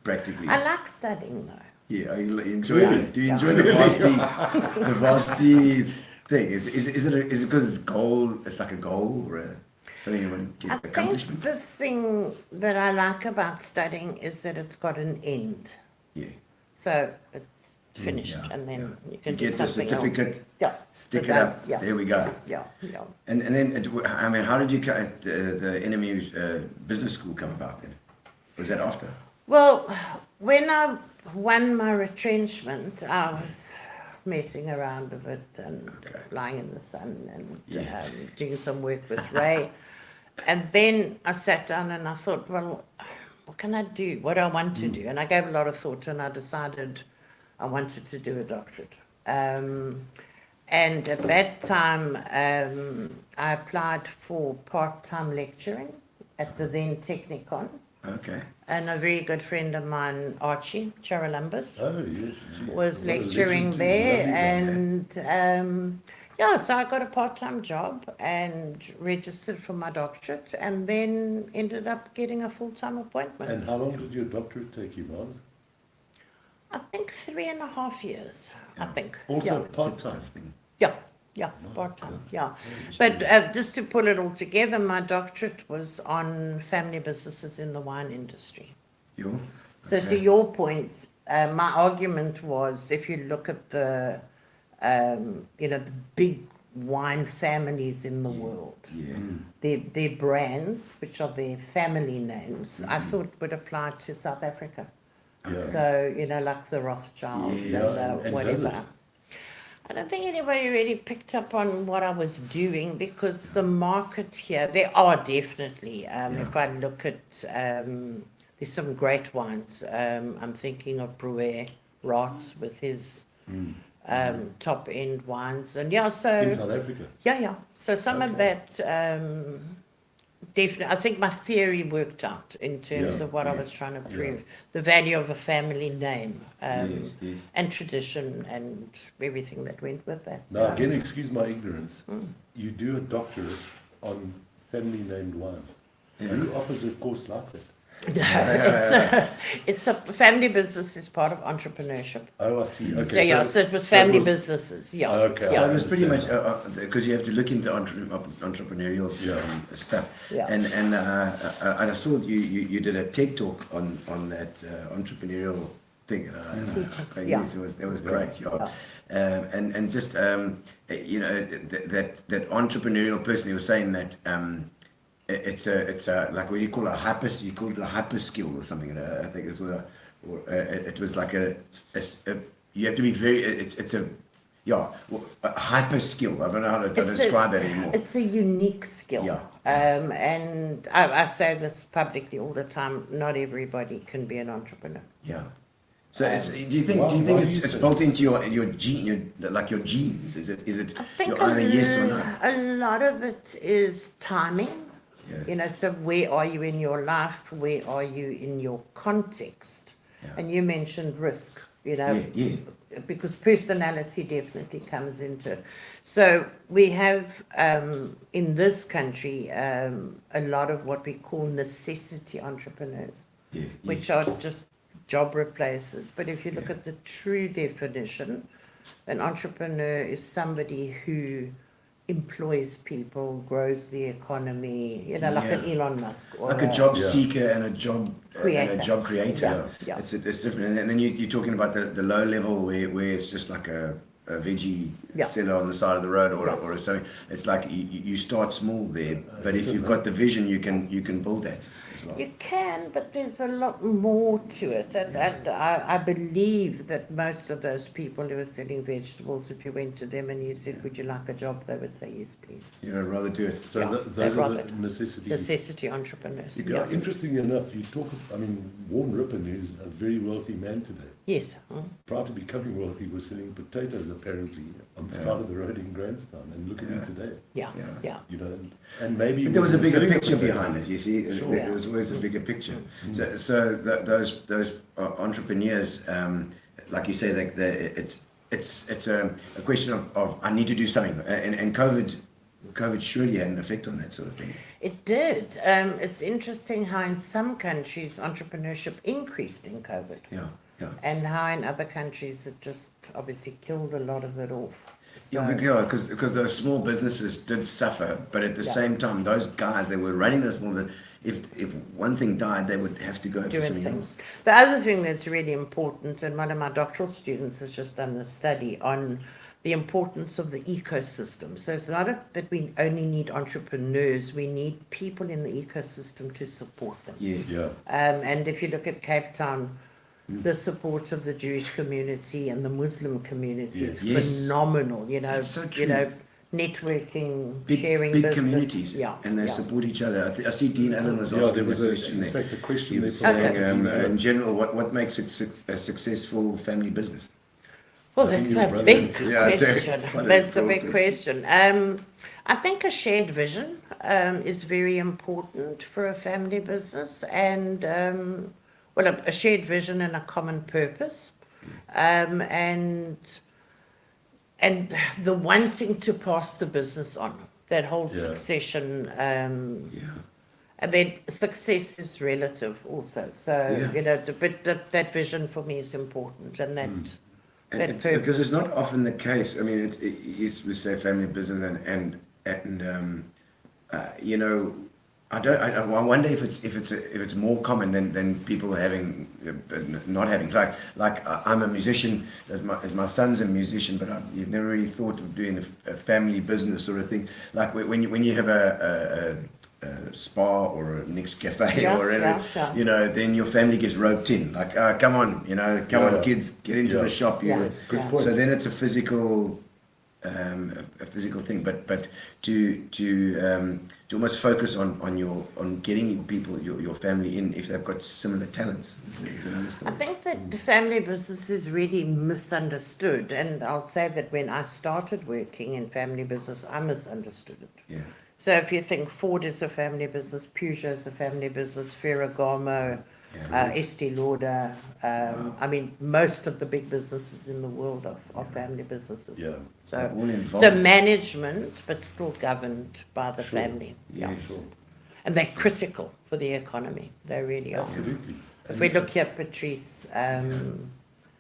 practically. I like studying though. Yeah, you enjoy Really? it? Do you enjoy the varsity thing? Is it because it's goal? It's like a goal or something you want to I get think accomplishment? the thing that I like about studying is that it's got an end. Yeah, So it's finished, yeah, and then yeah. you can You do get the something else. certificate, Yeah. stick so it that- up. Yeah. There we go. Yeah. Yeah. And then I mean, how did you the NMU Business School come about then? Was that after? Well, when I won my retrenchment, I was messing around a bit and Okay. lying in the sun and Yes. doing some work with Ray. And then I sat down and I thought, well, what can I do? What do I want to do? And I gave a lot of thought and I decided I wanted to do a doctorate. And at that time, I applied for part-time lecturing at the then Technikon. Okay. And a very good friend of mine, Archie Charalumbus, Oh, yes. Geez. was What a lecturing legend too. there. Lovely guy. And yeah, so I got a part-time job and registered for my doctorate and then ended up getting a full-time appointment. And how long did your doctorate take you, Miles? I think 3.5 years, I think. Also Yeah. part-time. Thing. Yeah, part-time, yeah. But just to pull it all together, my doctorate was on family businesses in the wine industry. You? So to your point, my argument was if you look at the, the big wine families in the world, Yeah. their brands, which are their family names, I thought would apply to South Africa. Yeah. So, like the Rothschilds Yes. and And whatever. does it? I don't think anybody really picked up on what I was doing because the market here, there are definitely, if I look at, there's some great wines. I'm thinking of Vuuren Raats with his top end wines. And yeah, so. In South Africa. Yeah. So some of that, definitely, I think my theory worked out in terms Yeah, of what I was trying to prove. The value of a family name Yes, yes. and tradition and everything that went with that. Now, So- again, excuse my ignorance. You do a doctorate on family named wines. Who offers a course like that? it's a family business is part of entrepreneurship. Oh, I see. Okay. So yeah, so it was family businesses. Yeah. Okay. So Yeah. it was pretty much understand. because you have to look into entrepreneurial Yeah. stuff. Yeah. And I saw you did a TED talk on that entrepreneurial thing. Yeah. Yes, that was great. Yeah. And just that entrepreneurial person, he was saying that. It's a like what do you call it, you called it a hyper skill or something. I think it was it was like you have to be very a hyper skill. I don't know how to It's describe that anymore. It's a unique skill. Yeah. And I say this publicly all the time, not everybody can be an entrepreneur. Yeah. So do you think Why do you it's say built into your gene, like your genes? Is it I think you're either yes or no? a lot of it is timing. Yeah. You know, so where are you in your life? Where are you in your context? Yeah. And you mentioned risk, you know, Yeah. because personality definitely comes into it. So we have in this country a lot of what we call necessity entrepreneurs, Yeah. which yes. are just job replacers. But if you look Yeah. at the true definition, an entrepreneur is somebody who employs people, grows the economy, you know, like an Yeah. Elon Musk. Or Like a job Yeah. seeker and a job creator. Yeah, yeah. It's different. And then you're talking about the low level where it's just like a veggie Yeah. seller on the side of the road or something. It's like you start small there, but if you've got the vision, you can build that as well. You can, but there's a lot more to it. And I believe that most of those people who are selling vegetables, if you went to them and you said, would you like a job, they would say, yes, please. You know, rather do it. So Yeah, those I'd are the rather- necessities. Necessity entrepreneurs. Yeah, interestingly enough, you talk. I mean, Warren Rippon, who's a very wealthy man today. Yes. Prior to becoming wealthy, was selling potatoes apparently on the side of the road in Grandstown. And look at him today. Yeah, Yeah. yeah. You know, and maybe But there was a bigger selling the picture potatoes. behind it. You see, Sure. there was always a bigger picture. So those entrepreneurs, like you say, it's a question of I need to do something, and COVID surely had an effect on that sort of thing. It did. It's interesting how in some countries entrepreneurship increased in COVID, Yeah, yeah. and how in other countries it just obviously killed a lot of it off. So, Yeah, because those small businesses did suffer, but at the Yeah. same time, those guys that were running the small business, if one thing died, they would have to go for doing something things. else. The other thing that's really important, and one of my doctoral students has just done a study on the importance of the ecosystem. So it's not that we only need entrepreneurs, we need people in the ecosystem to support them. Yeah, Yeah. And if you look at Cape Town, the support of the Jewish community and the Muslim community is Yes. phenomenal. You know, That's so you true. know, networking, big sharing big business. communities, Yeah, and they yeah. support each other. I see Dean Allen was Yeah, asking there was that a, question in there. fact, a question He there was from saying, Dean Allen. in general, what makes it a successful family business? Well, I think that's your a brother big and sister- Yeah, it's question. quite a That's a broad big question. I think a shared vision is very important for a family business, and well, a shared vision and a common purpose, and the wanting to pass the business on. That whole Yeah. succession. Yeah. And then success is relative also. So, Yeah. you know, but that vision for me is important, and that. And That it's, purpose. because it's not often the case. I mean, we say family business, and you know, I wonder if it's more common than people having not having. Like I'm a musician, as my son's a musician, but you've never really thought of doing a family business sort of thing. Like when you have a spa or a Nick's cafe Yeah, or whatever, yeah. you know, then your family gets roped in. Like, come on, you know, come on, Yeah. kids, get into Yeah. the shop. You Yeah. know. Good Yeah. point. So then it's a physical thing. But to almost focus on getting your people, your family in if they've got similar talents. Is another I story. think that the family business is really misunderstood, and I'll say that when I started working in family business, I misunderstood it. Yeah. So if you think Ford is a family business, Peugeot is a family business, Ferragamo, Estee Lauder, I mean, most of the big businesses in the world are family businesses. Yeah. So, They're all involved. so management, but still governed by the family. Yeah. Sure. And they're critical for the economy. They really are. Absolutely. If we look here, Patrice, Yeah.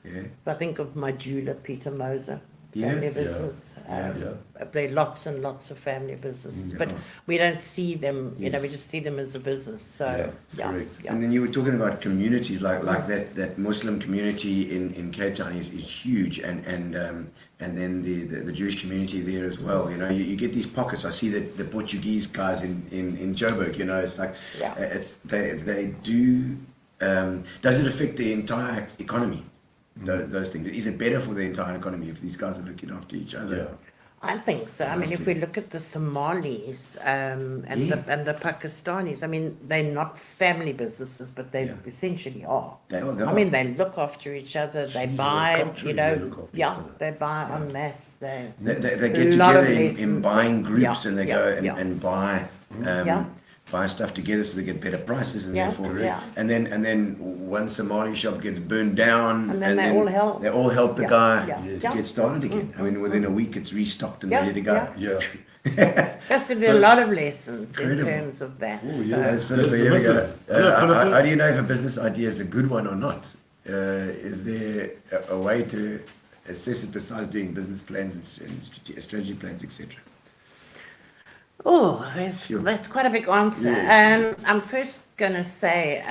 if I think of my jeweler, Peter Moser, Yeah, family yeah, business. yeah. There are lots and lots of family businesses, but Yeah. we don't see them, you know, Yes. we just see them as a business. So, Yeah, correct. yeah. And then you were talking about communities like that Muslim community in Cape Town is huge, and then the Jewish community there as well. You know, you get these pockets. I see the Portuguese guys in Joburg. You know, it's like Yeah. they do. Does it affect the entire economy? those things? Is it better for the entire economy if these guys are looking after each other? Yeah. I think so. I mean, if we look at the Somalis and the Pakistanis, I mean, they're not family businesses, but they essentially are. They are. I mean, they look after each other. They Jeez, buy, culturally you they know, look after each yeah, other. they buy en masse. They They get A lot of together in lessons. buying groups Yeah, and they yeah, go and, yeah. and buy Yeah. buy stuff together so they get better prices and Yeah, therefore yeah. and then one Somali shop gets burned down And then they all help. they all help the Yeah, guy yeah, Yes. to yeah. get started again. I mean within a week it's restocked and Yeah, ready to go. yeah. Yeah. Yes, there'll be So- a lot of lessons Incredible. in terms of that. Oh, So- yes. As Philip, There's the here we go. missus. Hello, Philip. How do you know if a business idea is a good one or not? Is there a way to assess it besides doing business plans and strategy plans, etc.? Oh, Sure. that's quite a big answer. Yes. I'm first going to say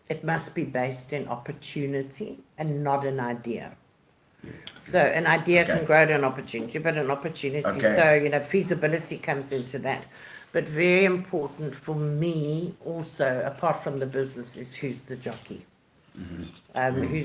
it must be based in opportunity and not an idea. So an idea Okay. can grow to an opportunity, but an opportunity, Okay. so, you know, feasibility comes into that. But very important for me also, apart from the business, is who's the jockey. Who's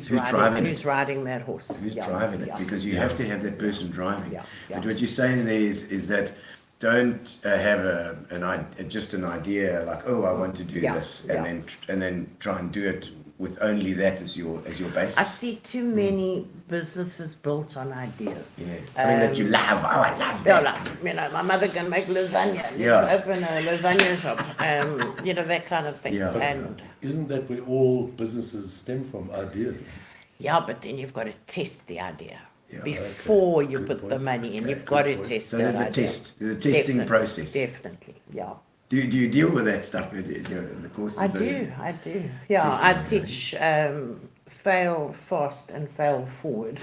driving it? who's riding that horse. Who's Yeah, driving it? yeah. Because you have to have that person driving. Yeah, yeah. But what you're saying there is that don't have just an idea like, oh, I want to do Yeah, this, yeah. and then try and do it with only that as your basis. I see too many businesses built on ideas. Yeah, something that you love. Oh, I love Yeah, that. like, you know, my mother can make lasagna. Let's Yeah. open a lasagna shop. You know, that kind of thing. Yeah. And Isn't that where all businesses stem from? Ideas. yeah, but then you've got to test the idea Yeah, before you Good put the point. money in. Okay, You've got to good point. test So that there's a idea. test. There's a testing Definitely, process. Definitely, yeah. Do you deal with that stuff in the courses? I that do. Yeah, Testing, I yeah. teach fail fast and fail forward.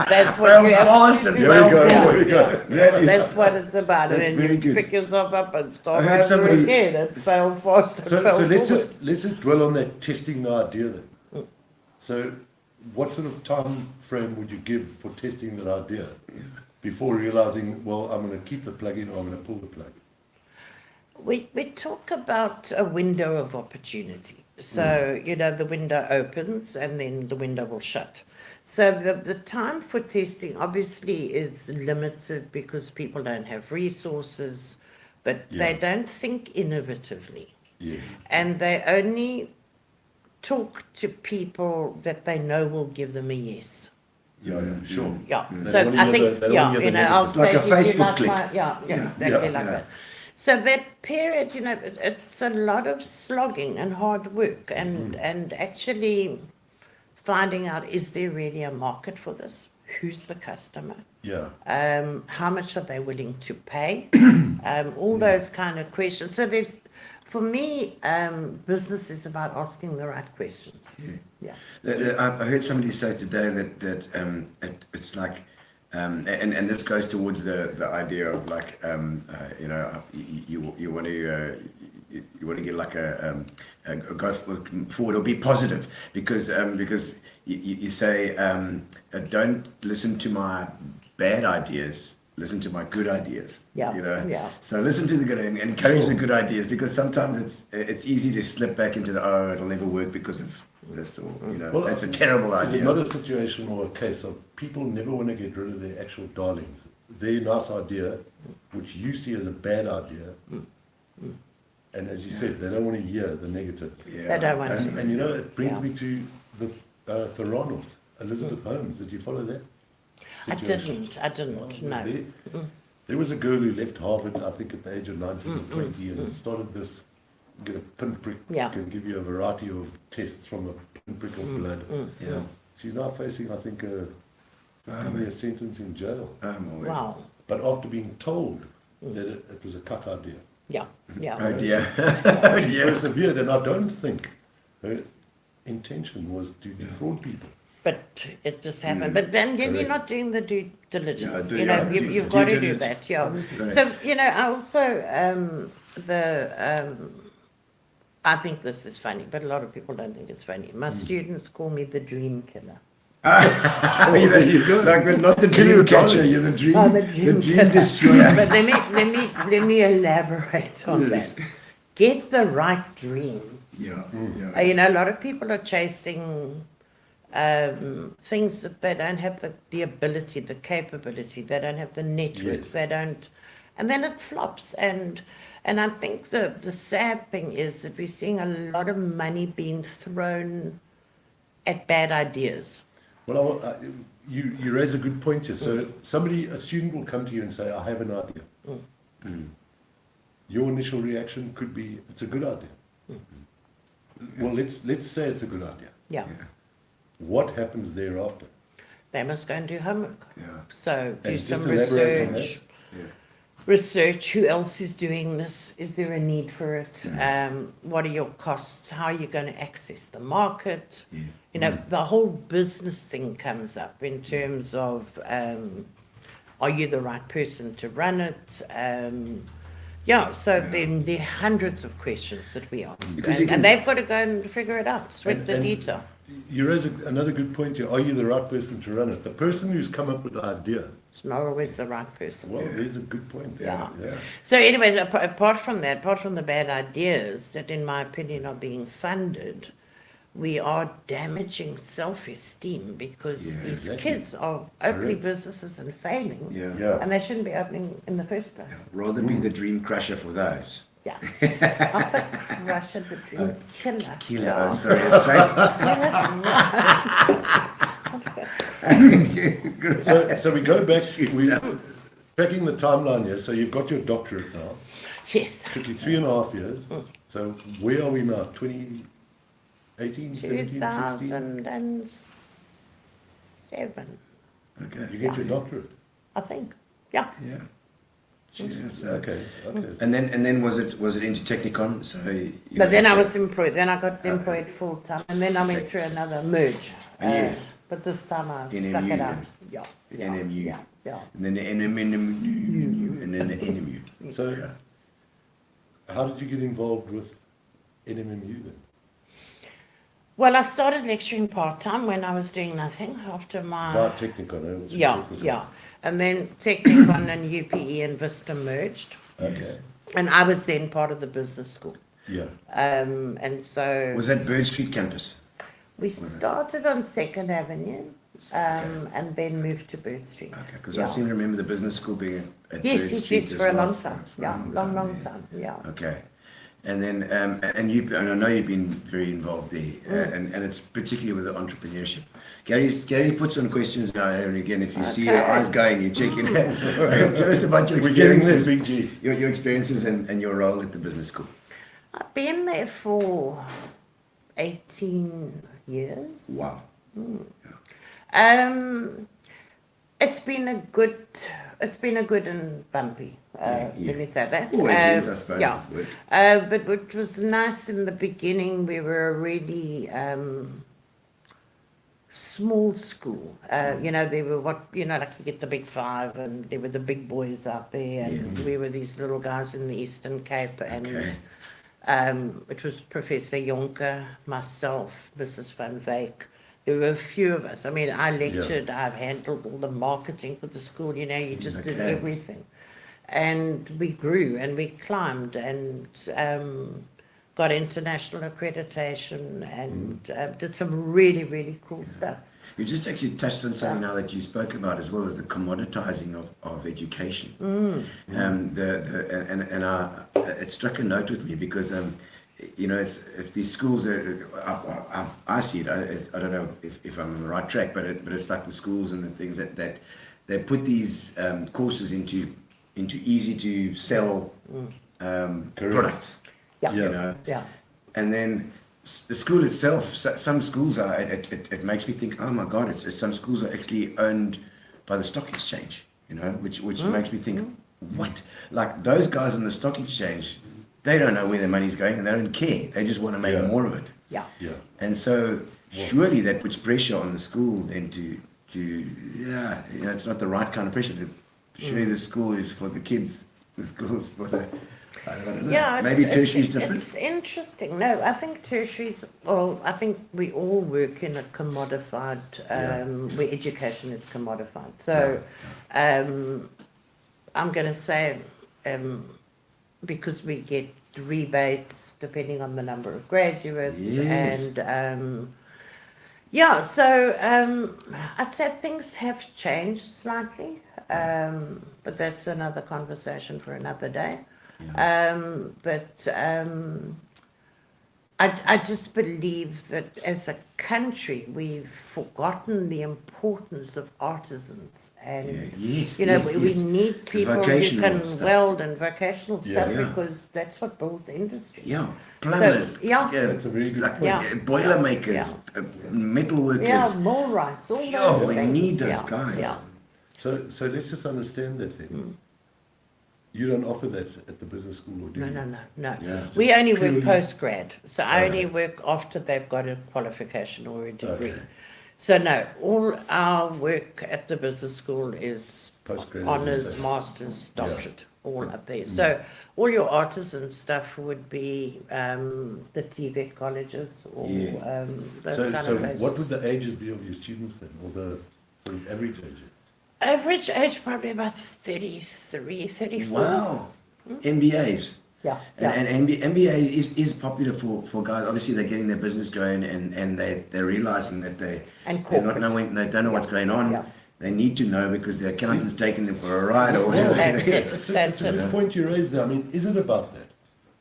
That's what Fail you have fast to and do. There we go. Yeah. There we go. That is, That's what it's about. That's And then very you good. pick yourself up and start I heard over somebody- again. It's fail fast and So fail let's forward. just dwell on that testing the idea then. So what sort of time frame would you give for testing that idea before realizing, well, I'm going to keep the plug in or I'm going to pull the plug? We talk about a window of opportunity. So, you know, the window opens and then the window will shut. So the time for testing obviously is limited because people don't have resources, but they Yeah. don't think innovatively. Yes. And they only talk to people that they know will give them a yes. Yeah, sure. Yeah. They So don't I hear think, the- they don't yeah, hear you the know, I'll negatives. Like say a to you, Facebook like click. yeah, Yeah, exactly yeah, like yeah. that. So that period, you know, it's a lot of slogging and hard work and actually finding out, is there really a market for this? Who's the customer? Yeah. How much are they willing to pay? All those kind of questions. So there's, for me, business is about asking the right questions. Yeah. I heard somebody say today that it's like, and this goes towards the idea of like, you know, you want to get like a go forward or be positive because you say don't listen to my bad ideas, listen to my good ideas. Yeah, You know. yeah. So listen to the good and encourage the good ideas because sometimes it's easy to slip back into the it'll never work because of this or you know that's a terrible Is idea. it not a situation or a case of people never want to get rid of their actual darlings? Their nice idea, which you see as a bad idea, and as you said, they don't want to hear the negatives. Yeah. They don't want to. And you know, it brings Yeah. me to the Theranos, Elizabeth Holmes. Did you follow that? situation? I didn't, no. There was a girl who left Harvard, I think, at the age of 19 or 20, and started this, get a pinprick, Yeah. can give you a variety of tests from a pinprick of blood. Yeah. She's now facing, I think, a 15-year sentence in jail. Wow. But after being told that it was a cuck idea. Yeah, yeah. Oh dear. Oh She dear. persevered, and I don't think her intention was to defraud people. But it just happened. But then you're Correct. not doing the due diligence. Yeah, You know, yeah, you've due got to do diligence. that. Yeah. Right. So you know, I also I think this is funny, but a lot of people don't think it's funny. My students call me the dream killer. You're not the dream catcher, you're the dream, I'm a dream killer. destroyer. But let me elaborate on Yes. that. Get the right dream Yeah, You know, a lot of people are chasing things that they don't have the ability, the capability, they don't have the network, Yes. they don't, and then it flops. And I think the sad thing is that we're seeing a lot of money being thrown at bad ideas. Well, you raise a good point here. So a student will come to you and say, I have an idea. Your initial reaction could be, it's a good idea. Well, let's say it's a good idea. Yeah. What happens thereafter? They must go and do homework. Yeah. So do And some just elaborate on research. Yeah. Research, who else is doing this? Is there a need for it? What are your costs? How are you going to access the market? Yeah. You know, the whole business thing comes up in terms of are you the right person to run it? Then there are hundreds of questions that we ask. Because you And can- they've got to go and figure it out, sweat the And- detail. You raise another good point here. Are you the right person to run it? The person who's come up with the idea, It's not always the right person. well, there's a good point. Yeah. Yeah. So, anyways, apart from that, apart from the bad ideas that, in my opinion, are being funded, we are damaging self-esteem because Yeah, these exactly. kids are opening Correct. businesses and failing, Yeah. Yeah. and they shouldn't be opening in the first place. Rather be the dream crusher for those. Yeah, I think Russia the dream killer. Killer, Yeah. sorry, So we go back, we're tracking the timeline here. So you've got your doctorate now. Yes, Took you 3.5 years. So where are we now? 2018, 17, 16? 2007, Okay. You get your doctorate. I think. Yeah. Yeah. Jesus. Okay. And then was it into Technicon? So. But then I was employed. Then I got employed full time, and then I went through another merge. Yes. But this time I NMU, stuck it out. yeah. Yeah. The NMU. Yeah. Yeah. And then the NMU, and then the NMU. So Yeah. how did you get involved with NMMU then? Well, I started lecturing part time when I was doing nothing after my. Via Technicon, eh? It was Yeah, Technicon. yeah. And then Technicon and UPE and Vista merged, Okay. and I was then part of the business school. Yeah. And so Was that Bird Street campus? we started on 2nd Avenue, and then moved to Bird Street. Okay, because Yeah. I seem to remember the business school being at Yes, Bird yes, Street yes, as for a well, long time. for a Yeah, long yeah. time. Yeah. Okay. And then, and I know you've been very involved there, and it's particularly with the entrepreneurship. Gary puts on questions now and again. If you see your Okay. eyes going, you check it. Tell us about your We're getting there, experiences, Big G. your experiences and your role at the business school. I've been there for 18 years. Wow. It's been a good and bumpy. Yeah. Let me say that. Always is, I suppose, Yeah. with work. But what was nice in the beginning, we were a really small school. You know, there were like you get the big five, and there were the big boys out there, and we were these little guys in the Eastern Cape, and Okay. it was Professor Jonker, myself, Mrs. Van Wyk. There were a few of us. I mean, I lectured, I've handled all the marketing for the school, you just did Okay. everything. And we grew and we climbed and got international accreditation and did some really, really cool stuff. You just actually touched on something now that you spoke about, as well as the commoditizing of education. It struck a note with me because it's these schools that I see it. I don't know if I'm on the right track, but it's like the schools and the things that they put these courses into easy to sell products. Yeah. You know, Yeah. and then the school itself, some schools are, it makes me think, oh my God, some schools are actually owned by the stock exchange, which makes me think, what? Like those guys on the stock exchange, they don't know where their money's going and they don't care. They just want to make more of it. Yeah. Yeah. And so surely that puts pressure on the school then to it's not the right kind of pressure. Surely the school is for the kids, the school is for the, I don't know. Yeah, Maybe tertiary is different. It's interesting. No, I think tertiary's, I think we all work in a commodified, where education is commodified. So I'm going to say, because we get rebates depending on the number of graduates. Yes. And yeah, so I'd say things have changed slightly, but that's another conversation for another day. I just believe that as a country, we've forgotten the importance of artisans. And, Yes, you know, yes, we yes. need The people who vocational can stuff. weld and vocational stuff Yeah. because that's what builds industry. Yeah, plumbers. yeah. That's a very good like, point. Yeah. boiler makers, metal workers. Yeah, millwrights, all Yeah, those we things. need those yeah. guys. Yeah. So let's just understand that then. You don't offer that at the business school, or do No, you? no. Yeah. We only work Purely- post-grad, so I only Okay. work after they've got a qualification or a degree. Okay. So no, all our work at the business school is Postgrad, as you honours, say. masters, doctorate, all up there. Mm. So all your artisan stuff would be the TVET colleges or Yeah. those So, kind so of places. what would the ages be of your students then, or the sort of average age? Average age probably about 33, 34. Wow. MBAs. Yeah, And MBA is popular for guys. Obviously, they're getting their business going, and they're realizing that And they're not corporate. knowing, they don't know what's going on. Yeah. They need to know because their accountant's taking them for a ride or Well, whatever. That's it. It's That's a it. good point you raised there. I mean, is it about that?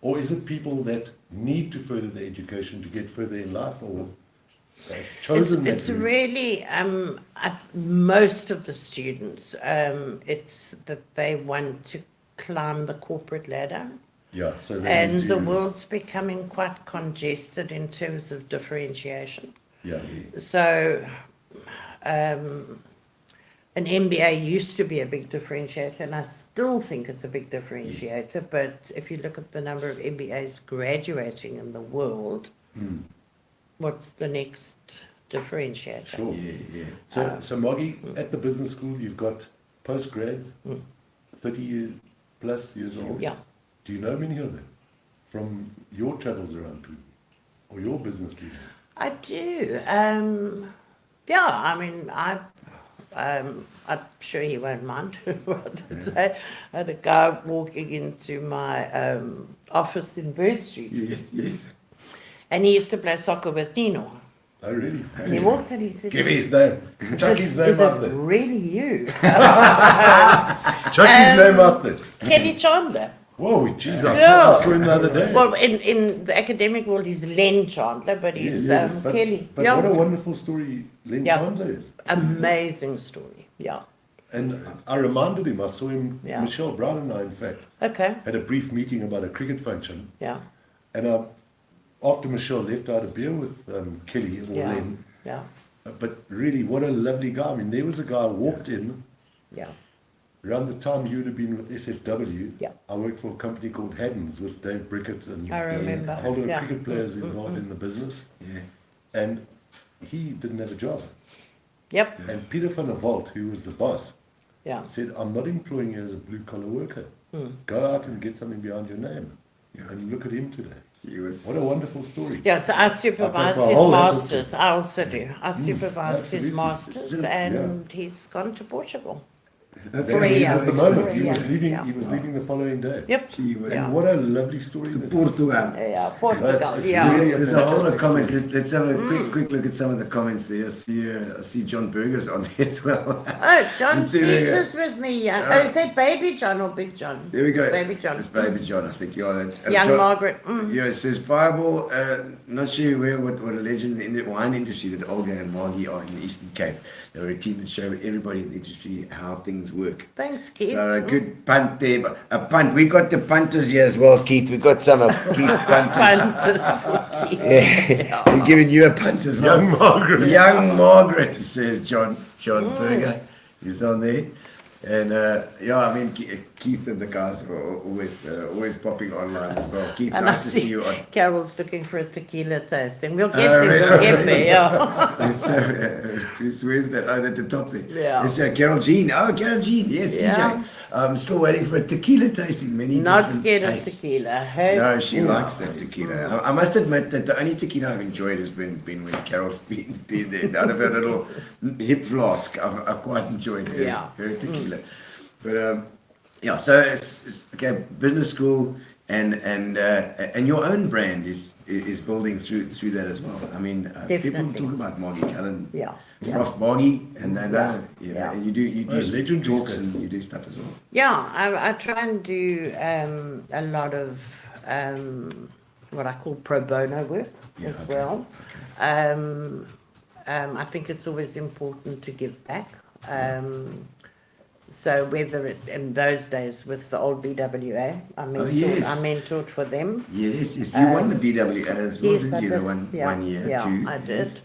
Or is it people that need to further their education to get further in life, or they've chosen It's that route? really most of the students. It's that they want to climb the corporate ladder, Yeah, so they and need the to- world's becoming quite congested in terms of differentiation. Yeah, So, an MBA used to be a big differentiator, and I still think it's a big differentiator. But if you look at the number of MBAs graduating in the world, what's the next differentiator? sure. Yeah. So Margie, at the business school, you've got postgrads, 30+ years old. Yeah. Do you know many of them from your travels around PE or your business leaders? I do. Yeah, I mean, I'm sure he won't mind what I say. I had a guy walking into my office in Bird Street, Yes. and he used to play soccer with Gino. Oh, really? And he walked in, he said, Give me his name. Chuck his name "Is out it there. really you?" Chuck his name out there. Kelly Chandler. Whoa, jeez, I Yeah. saw him the other day. Well, in the academic world, he's Len Chandler, but he's But- Kelly. But Yeah. what a wonderful story Len Yeah. Chandler is. Amazing story. Yeah. And I reminded him, I saw him, Yeah. Michelle Brown and I, in fact, Okay. had a brief meeting about a cricket function. Yeah. And after Michelle left, I had a beer with Kelly or Yeah. Len. Yeah. But really, what a lovely guy. I mean, there was a guy who walked in Yeah. around the time you would have been with SFW. Yeah. I worked for a company called Haddon's with Dave Brickett and I remember. a whole lot of Yeah. cricket players involved in the business. Yeah. And he didn't have a job. Yep. And Peter van der Walt, who was the boss, Yeah. said, I'm not employing you as a blue-collar worker. Go out and get something behind your name. And look at him today. He was. What a wonderful story. Yeah, so I supervised I'll take my his whole masters. I also do. I supervised his absolutely. masters, and he's gone to Portugal. That's For a where he is year. at the For moment. a He was year. leaving. Yeah. He was leaving the following day. Yep. He was. Yeah. And what a lovely story To that is. Portugal. Yeah, Portugal. It's Yeah. really There's a whole lot of fantastic comments. story. Let's have a quick look at some of the comments there. I see John Burgers on there as well. Oh, John Let's see there we go. teaches with me. Yeah. Oh, is that Baby John or Big John? There we go. Baby John. It's Baby John, I think. Yeah, that, Young John, Margaret. Yeah, it says Fireball. Not sure you aware what a legend in the wine industry that Olga and Margie are in the Eastern Cape. They were a team that showed everybody in the industry how things work. Thanks, Keith. So a good punt there. But a punt. We got the punters here as well, Keith. We got some of Keith's punters. Punters for Keith. Yeah. We're giving you a punt as well. Young Margaret. Young Margaret, says John Berger. He's on there. And yeah, I mean, Keith and the guys are always popping online as well. Keith, And I nice to see see you on. Carol's looking for a tequila tasting. We'll get Oh, there. really? We'll get there. Yeah. It's, where's that? Oh, at the top there. Yeah. It's Carol Jean. Oh, Carol Jean. Yes, Yeah. CJ. I'm still waiting for a tequila tasting. Many Not different scared of tastes. tequila. Hey? No, she likes that tequila. I must admit that the only tequila I've enjoyed has been when Carol's been there. Out of her little hip flask, I've quite enjoyed her Yeah. tequila. But yeah, so it's okay. Business school. and your own brand is building through that as well. I mean, people Definitely. talk about Margie Cullen, Yeah, yeah. Prof Margie, and they know, you know, Yeah. and you do legendary talks stuff. and you do stuff as well. Yeah, I try and do a lot of what I call pro bono work Yeah, as okay, well. I think it's always important to give back. So whether it in those days with the old BWA, I mentored for them. Yes, you won the BW as well, Yes, didn't I you? did. The one year Yeah, too. I Yes. did.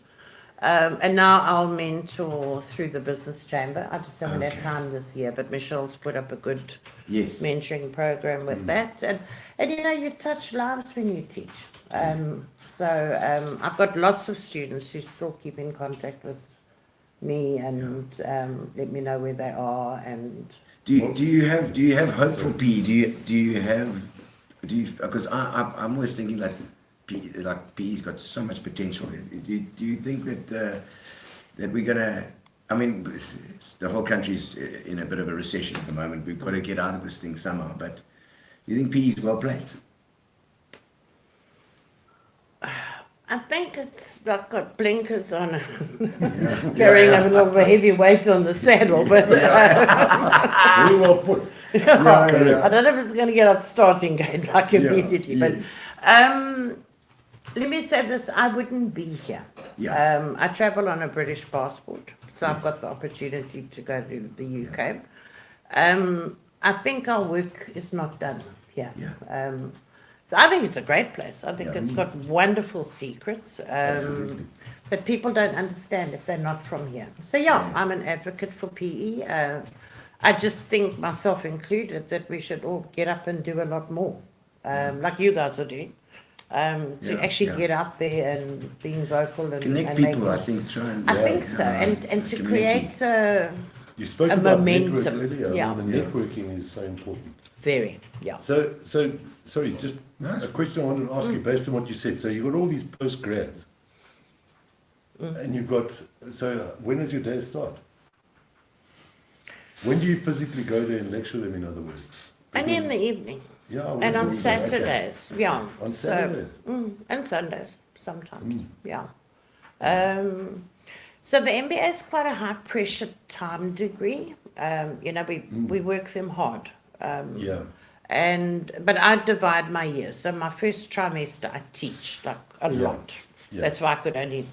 And now I'll mentor through the business chamber. I just haven't had Okay. time this year, but Michelle's put up a good Yes. mentoring program with that. And you know, you touch lives when you teach. So I've got lots of students who still keep in contact with me and let me know where they are. And Do you have hope for PE? Because I'm always thinking like PE's got so much potential. Do you think that we're gonna? I mean, the whole country's in a bit of a recession at the moment. We've got to get out of this thing somehow. But do you think PE is well placed? I think it's like got blinkers on it, carrying a little bit heavy weight on the saddle. But Very well put. I don't know if it's going to get out starting gate like immediately. yes. But let me say this: I wouldn't be here. Yeah. I travel on a British passport, so I've got the opportunity to go to the UK. I think our work is not done here. Yeah. So I think it's a great place. I think it's got wonderful secrets. But people don't understand if they're not from here. So I'm an advocate for PE. I just think, myself included, that we should all get up and do a lot more, like you guys are doing, to actually get out there and being vocal and Connect and people, I think. Try and I think so, and to community. create You spoke a about momentum. network earlier. Yeah. I mean, the networking is so important. So sorry, just Nice. a question I wanted to ask you based on what you said. So you've got all these post grads, and you've got. So when does your day start? When do you physically go there and lecture them? In other words, only in the evening. yeah, And on okay. Saturdays, On Saturdays. and Sundays sometimes, So the MBA is quite a high pressure time degree. You know, we work them hard. Yeah. But I divide my years. So my first trimester I teach like a lot. Yeah. That's why I could only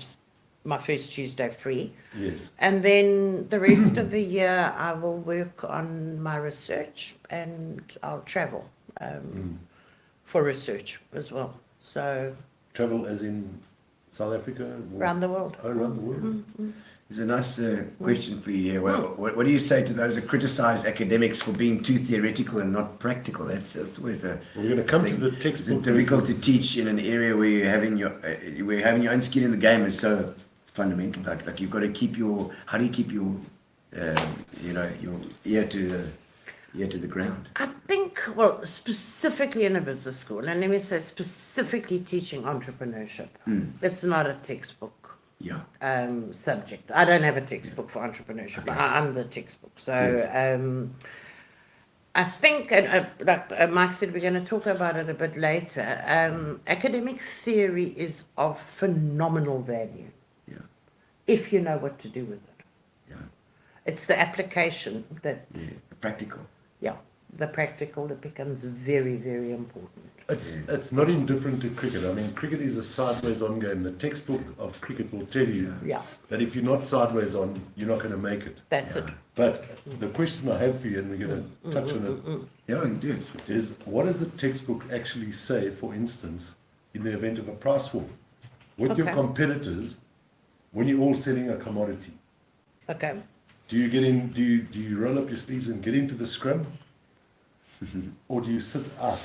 my first Tuesday free. Yes. And then the rest of the year I will work on my research and I'll travel for research as well. So Travel as in South Africa? around the world. Oh, around the world. There's a nice question for you here. Well, what do you say to those that criticize academics for being too theoretical and not practical? That's always a. We're going to come to thing. the Is textbook. it difficult to teach in an area where you're having your own skin in the game is so fundamental? Like you've got to keep your. How do you keep your, your ear to the ground? I think, well, specifically in a business school, and let me say specifically teaching entrepreneurship, it's not a textbook Yeah. subject. I don't have a textbook for entrepreneurship. I'm the textbook. So I think, like Mike said, we're going to talk about it a bit later. Academic theory is of phenomenal value Yeah. if you know what to do with it. Yeah. It's the application that, Practical. the practical that becomes very, very important. It's not indifferent to cricket. I mean, cricket is a sideways on game. The textbook of cricket will tell you Yeah, that if you're not sideways on, you're not going to make it. that's it. But the question I have for you, and we're going to touch on it, Yeah, you do. is what does the textbook actually say, for instance, in the event of a price war with your Okay. competitors when you're all selling a commodity? Okay. Do you get in? Do you roll up your sleeves and get into the scrum, or do you sit out,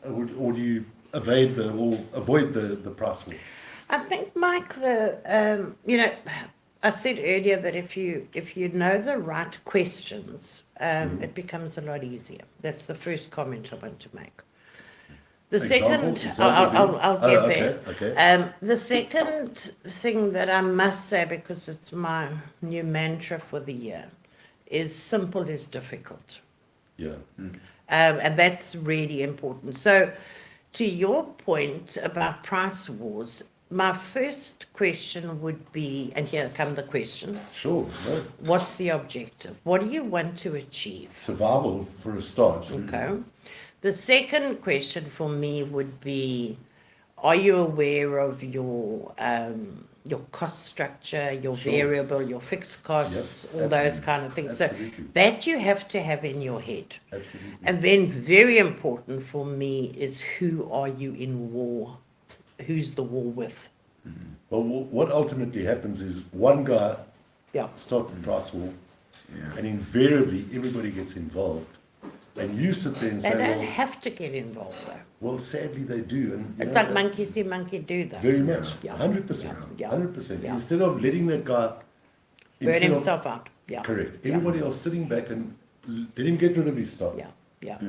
or do you avoid the price war? I think, Mike, I said earlier that if you know the right questions, it becomes a lot easier. That's the first comment I want to make. The second, I'll get there. Okay. The second thing that I must say, because it's my new mantra for the year, is simple is difficult. Yeah. And that's really important. So, to your point about price wars, my first question would be, and here come the questions. Sure, no. What's the objective? What do you want to achieve? Survival for a start. Okay. The second question for me would be, are you aware of your cost structure, your Sure. variable, your fixed costs, all those absolutely. kind of things? Absolutely. So that you have to have in your head. Absolutely. And then very important for me is, who are you in war? Who's the war with? Well, what ultimately happens is one guy Yeah. starts the price war, Yeah. and invariably everybody gets involved. And you sit there and They say, don't well, have to get involved though. well, sadly they do. And you It's know, like monkey see, monkey do though. very much, Yeah. 100%, Yeah. 100%. Yeah. Instead of letting that guy Burn instead of- himself out. Yeah. Correct. Yeah. Everybody else sitting back and let him get rid of his stock Yeah. Yeah.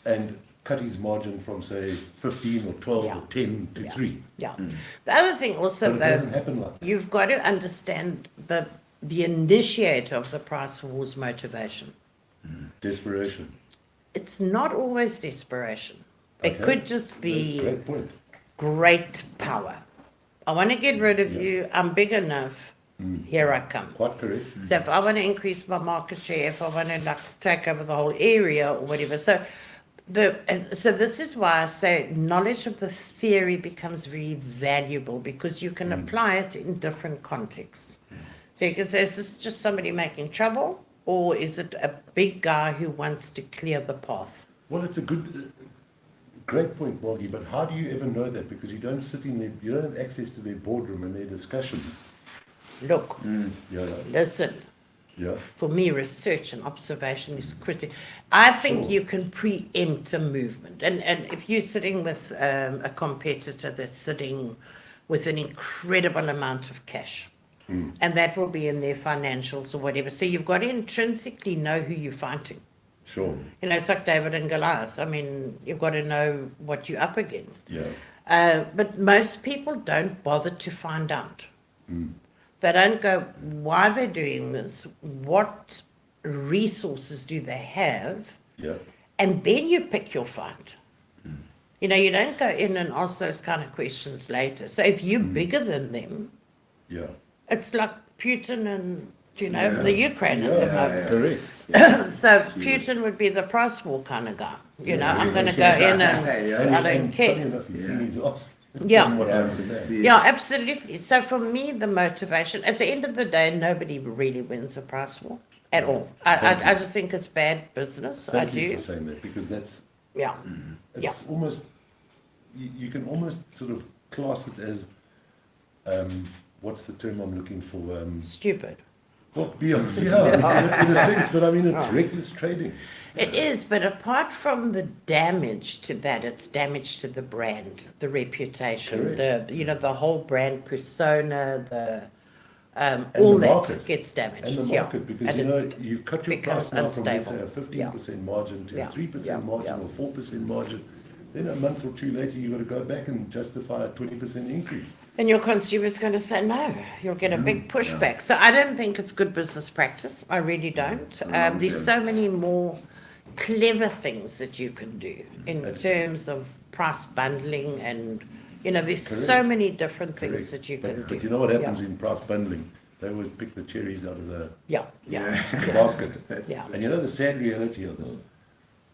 and cut his margin from say 15 or 12 Yeah. or 10 to Yeah. 3. Yeah. The other thing also But it though, doesn't happen like that. you've got to understand the initiator of the price war's motivation. Desperation. It's not always desperation. It Okay. could just That's a be great point. great power. I want to get rid of Yeah. you. I'm big enough. Here I come. Quite correct. So if I want to increase my market share, if I want to like take over the whole area or whatever, so this is why I say knowledge of the theory becomes very valuable, because you can apply it in different contexts. So you can say, is this just somebody making trouble, or is it a big guy who wants to clear the path? Well, it's a great point, Margie, but how do you ever know that? Because you don't sit in there, you don't have access to their boardroom and their discussions. Look, Yeah, listen. yeah. For me, research and observation is critical. I think Sure. you can preempt a movement. And if you're sitting with a competitor that's sitting with an incredible amount of cash, and that will be in their financials or whatever. So you've got to intrinsically know who you're fighting. Sure. You know, it's like David and Goliath. I mean, you've got to know what you're up against. Yeah. But most people don't bother to find out. They don't go, why they're doing this, what resources do they have, Yeah. and then you pick your fight. You know, you don't go in and ask those kind of questions later. So if you're bigger than them, Yeah. it's like Putin and, you know, the Ukraine at Yeah, the moment. correct. So Putin would be the price war kind of guy. You know, I'm going to go in and Yeah. I don't And funny care. enough, he's seen his ass. Yeah. From what I Yeah, understand. Yeah, absolutely. So for me, the motivation, at the end of the day, nobody really wins a price war at all. I just think it's bad business. Thank I you do. for saying that, because that's, Yeah. Yeah. it's almost, you can almost sort of class it as, what's the term I'm looking for? Stupid. Well, yeah, in a sense, but I mean, it's reckless trading. It is, but apart from the damage to that, it's damage to the brand, the reputation, the whole brand persona, all the that market. gets damaged. And the Yeah. market, because And you it know, you've cut your becomes price now from, let's say, a unstable. 15% margin to Yeah. a 3% Yeah. margin Yeah. or 4% margin. Then a month or two later, you've got to go back and justify a 20% increase. And your consumer's going to say no. You'll get a big pushback. So I don't think it's good business practice. I really don't. There's so many more clever things that you can do in terms of price bundling, and there's so Correct. many different things Correct. that you can do. But you know what happens Yeah. in price bundling? They always pick the cherries out of the Yeah, yeah, basket. yeah. And you know the sad reality of this?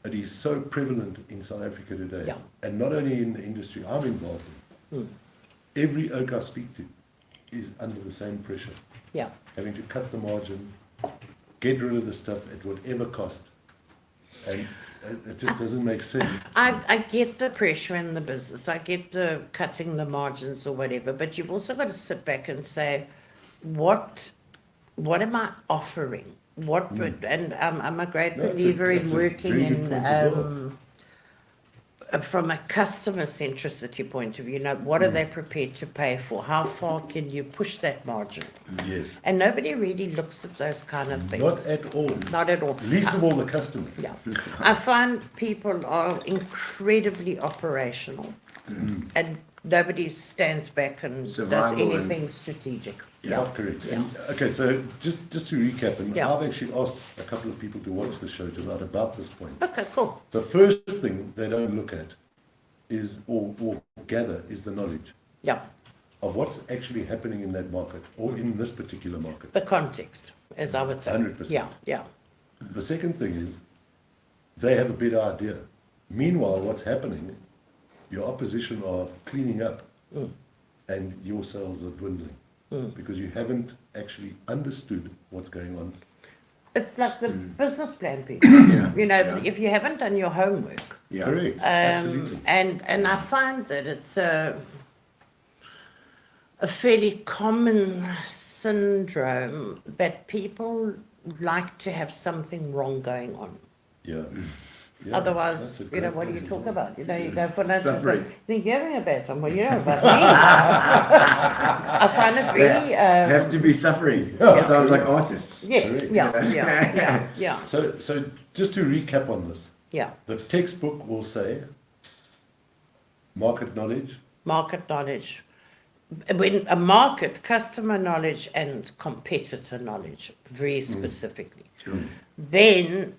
It is so prevalent in South Africa today. Yeah. And not only in the industry I'm involved in. Every oak I speak to is under the same pressure. Yeah. Having to cut the margin, get rid of the stuff at whatever cost. And it just doesn't make sense. I get the pressure in the business. I get the cutting the margins or whatever, but you've also got to sit back and say, what am I offering? What would, and I'm a great No, it's a- believer in that's a working very good in point as well. From a customer centricity point of view. What are they prepared to pay for? How far can you push that margin? Yes. And nobody really looks at those kind of things. Not at all. Not at all. Least of all the customer. Yeah, I find people are incredibly operational and Nobody stands back and Survival does and- anything strategic. Yeah, correct. And, okay, so just to recap, and Yeah. I've actually asked a couple of people to watch the show tonight about this point. Okay, cool. The first thing they don't look at is, or gather, is the knowledge Yeah, of what's actually happening in that market, or in this particular market. the context, as I would say. 100%. Yeah, yeah. The second thing is, they have a better idea. Meanwhile, what's happening, your opposition are cleaning up, and your sales are dwindling. Because you haven't actually understood what's going on. It's like the business plan people. You know, Yeah. if you haven't done your homework, Yeah. Correct, absolutely. and I find that it's a fairly common syndrome that people like to have something wrong going on. Yeah. Yeah, Otherwise, that's a you know, great what do you point as talk well. about? You know, you go for lunch and say, Suffering. you think you're having a bad time. Well, you know about me. I find it really, Have to be suffering. Yeah. Sounds like artists. yeah, Correct. yeah. So just to recap on this, Yeah. the textbook will say market knowledge, Market knowledge. When a market, customer knowledge and competitor knowledge, very specifically. Then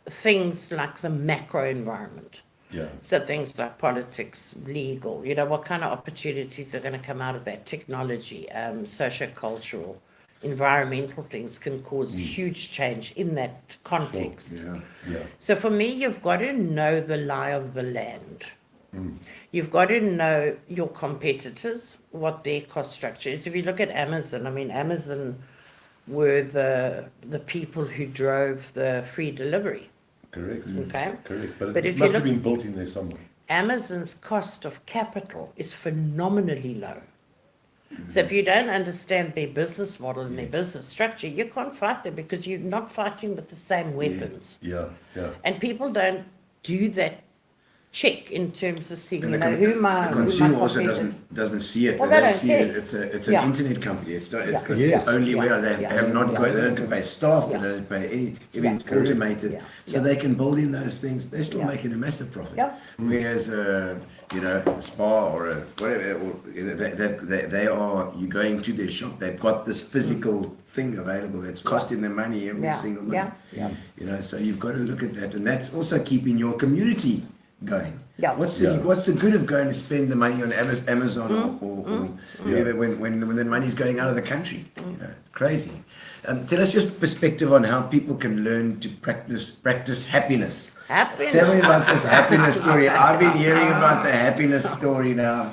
things like the macro environment. yeah, So things like politics, legal, you know, what kind of opportunities are going to come out of that? Technology, socio-cultural, environmental things can cause huge change in that context. Yeah. yeah, So for me, you've got to know the lie of the land. You've got to know your competitors, what their cost structure is. If you look at Amazon, I mean, Amazon were the people who drove the free delivery. correct. Okay. Correct, but But it if you must have look- been built in there somewhere. Amazon's cost of capital is phenomenally low. So if you don't understand their business model and their business structure, you can't fight them because you're not fighting with the same weapons. Yeah, yeah, And people don't do that check in terms of seeing, And you the, know, who my the consumer also competitor- doesn't see it. Well, they they don't don't see care. it. It's an Yeah. internet company. It's not. It's Yeah. got Yes. only Yeah. where they Yeah. have not got. They don't have to pay staff. Yeah. They don't have to pay any. Yeah. Everything's automated, Yeah. so Yeah. they can build in those things. They're still Yeah. making a massive profit. Yeah. Whereas you know, a spa or a whatever, or, you know, they are. You going to their shop. They've got this physical thing available that's costing them money every Yeah. single month. Yeah. Yeah. You know, so you've got to look at that, and that's also keeping your community going. Yeah. What's Yeah. the good of going to spend the money on Amazon or wherever when the money's going out of the country? You know, crazy. Tell us your perspective on how people can learn to practice happiness. Happiness. Tell me about this happiness story. I've been hearing about the happiness story now.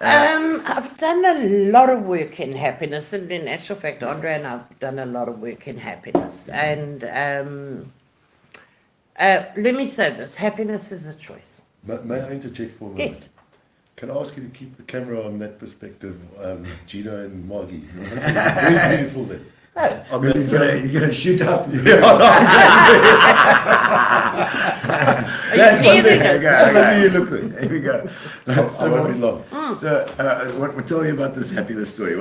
I've done a lot of work in happiness, and in actual fact, Andre and I've done a lot of work in happiness. And let me say this: happiness is a choice. May I interject for a moment? Yes. Can I ask you to keep the camera on that perspective, Gino and Margie? Very beautiful there. Oh, On that- He's gonna shoot out. are you That one hearing there. it? How do you look good? Here we go. I won't be long. So, what tell me about this happiness story?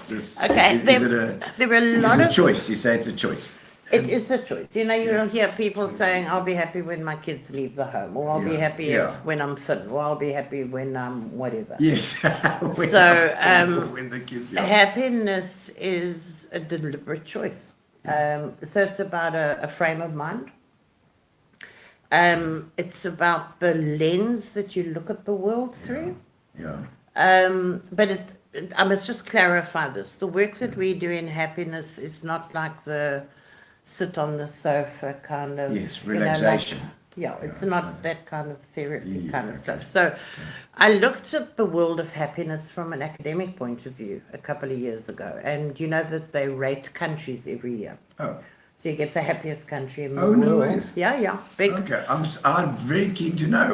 This, Okay, is there it were a lot a of. choice? You say it's a choice. It is a choice. You know, you'll hear people saying, I'll be happy when my kids leave the home, or I'll be Yeah, happy yeah. when I'm thin, or I'll be happy when I'm whatever. Yes. when, So, when the kids are Happiness is a deliberate choice. So it's about a frame of mind. It's about the lens that you look at the world through. yeah. But I must just clarify this. The work that we do in happiness is not like the sit on the sofa kind of. Yes, you know, like- relaxation. yeah, it's not that kind of therapy Yeah, kind of okay. stuff. So I looked at the world of happiness from an academic point of view a couple of years ago. And you know that they rate countries every year. Oh, So you get the happiest country in the Oh, world. no ways. Yeah. Big. okay. I'm very keen to know.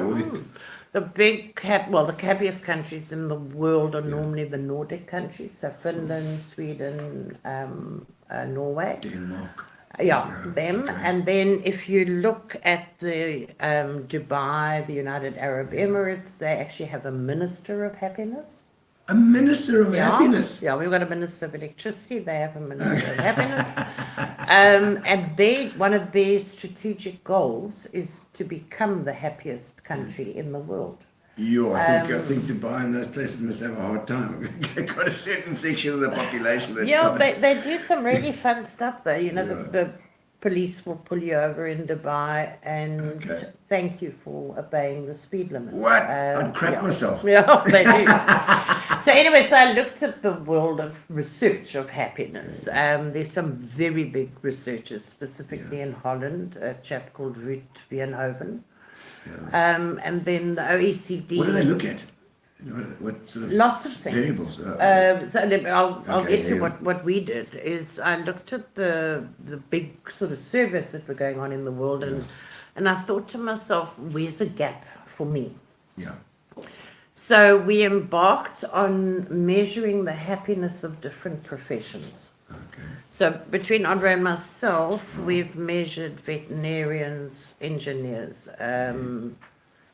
The the happiest countries in the world are normally the Nordic countries, so Finland, Sweden, Norway. Denmark. Yeah, Yeah, them. okay. And then if you look at the Dubai, the United Arab Emirates, they actually have a minister of happiness. A minister of Yeah. happiness. Yeah, we've got a minister of electricity. They have a minister of happiness. And one of their strategic goals is to become the happiest country in the world. I think Dubai and those places must have a hard time. They've got a certain section of the population that Yeah, can't- they do some really fun stuff though. You know, Yeah. the police will pull you over in Dubai and Okay. thank you for obeying the speed limit. What? I'd crap myself. Yeah, they do. So anyway, so I looked at the world of research of happiness. There's some very big researchers, specifically in Holland, a chap called Vuuren. And then the OECD. What do they look at? What sort of Lots of things. variables? I'll Okay, get to yeah. what we did is I looked at the big sort of surveys that were going on in the world and I thought to myself, where's a gap for me? Yeah. So we embarked on measuring the happiness of different professions. Okay. So between Andre and myself, we've measured veterinarians, engineers,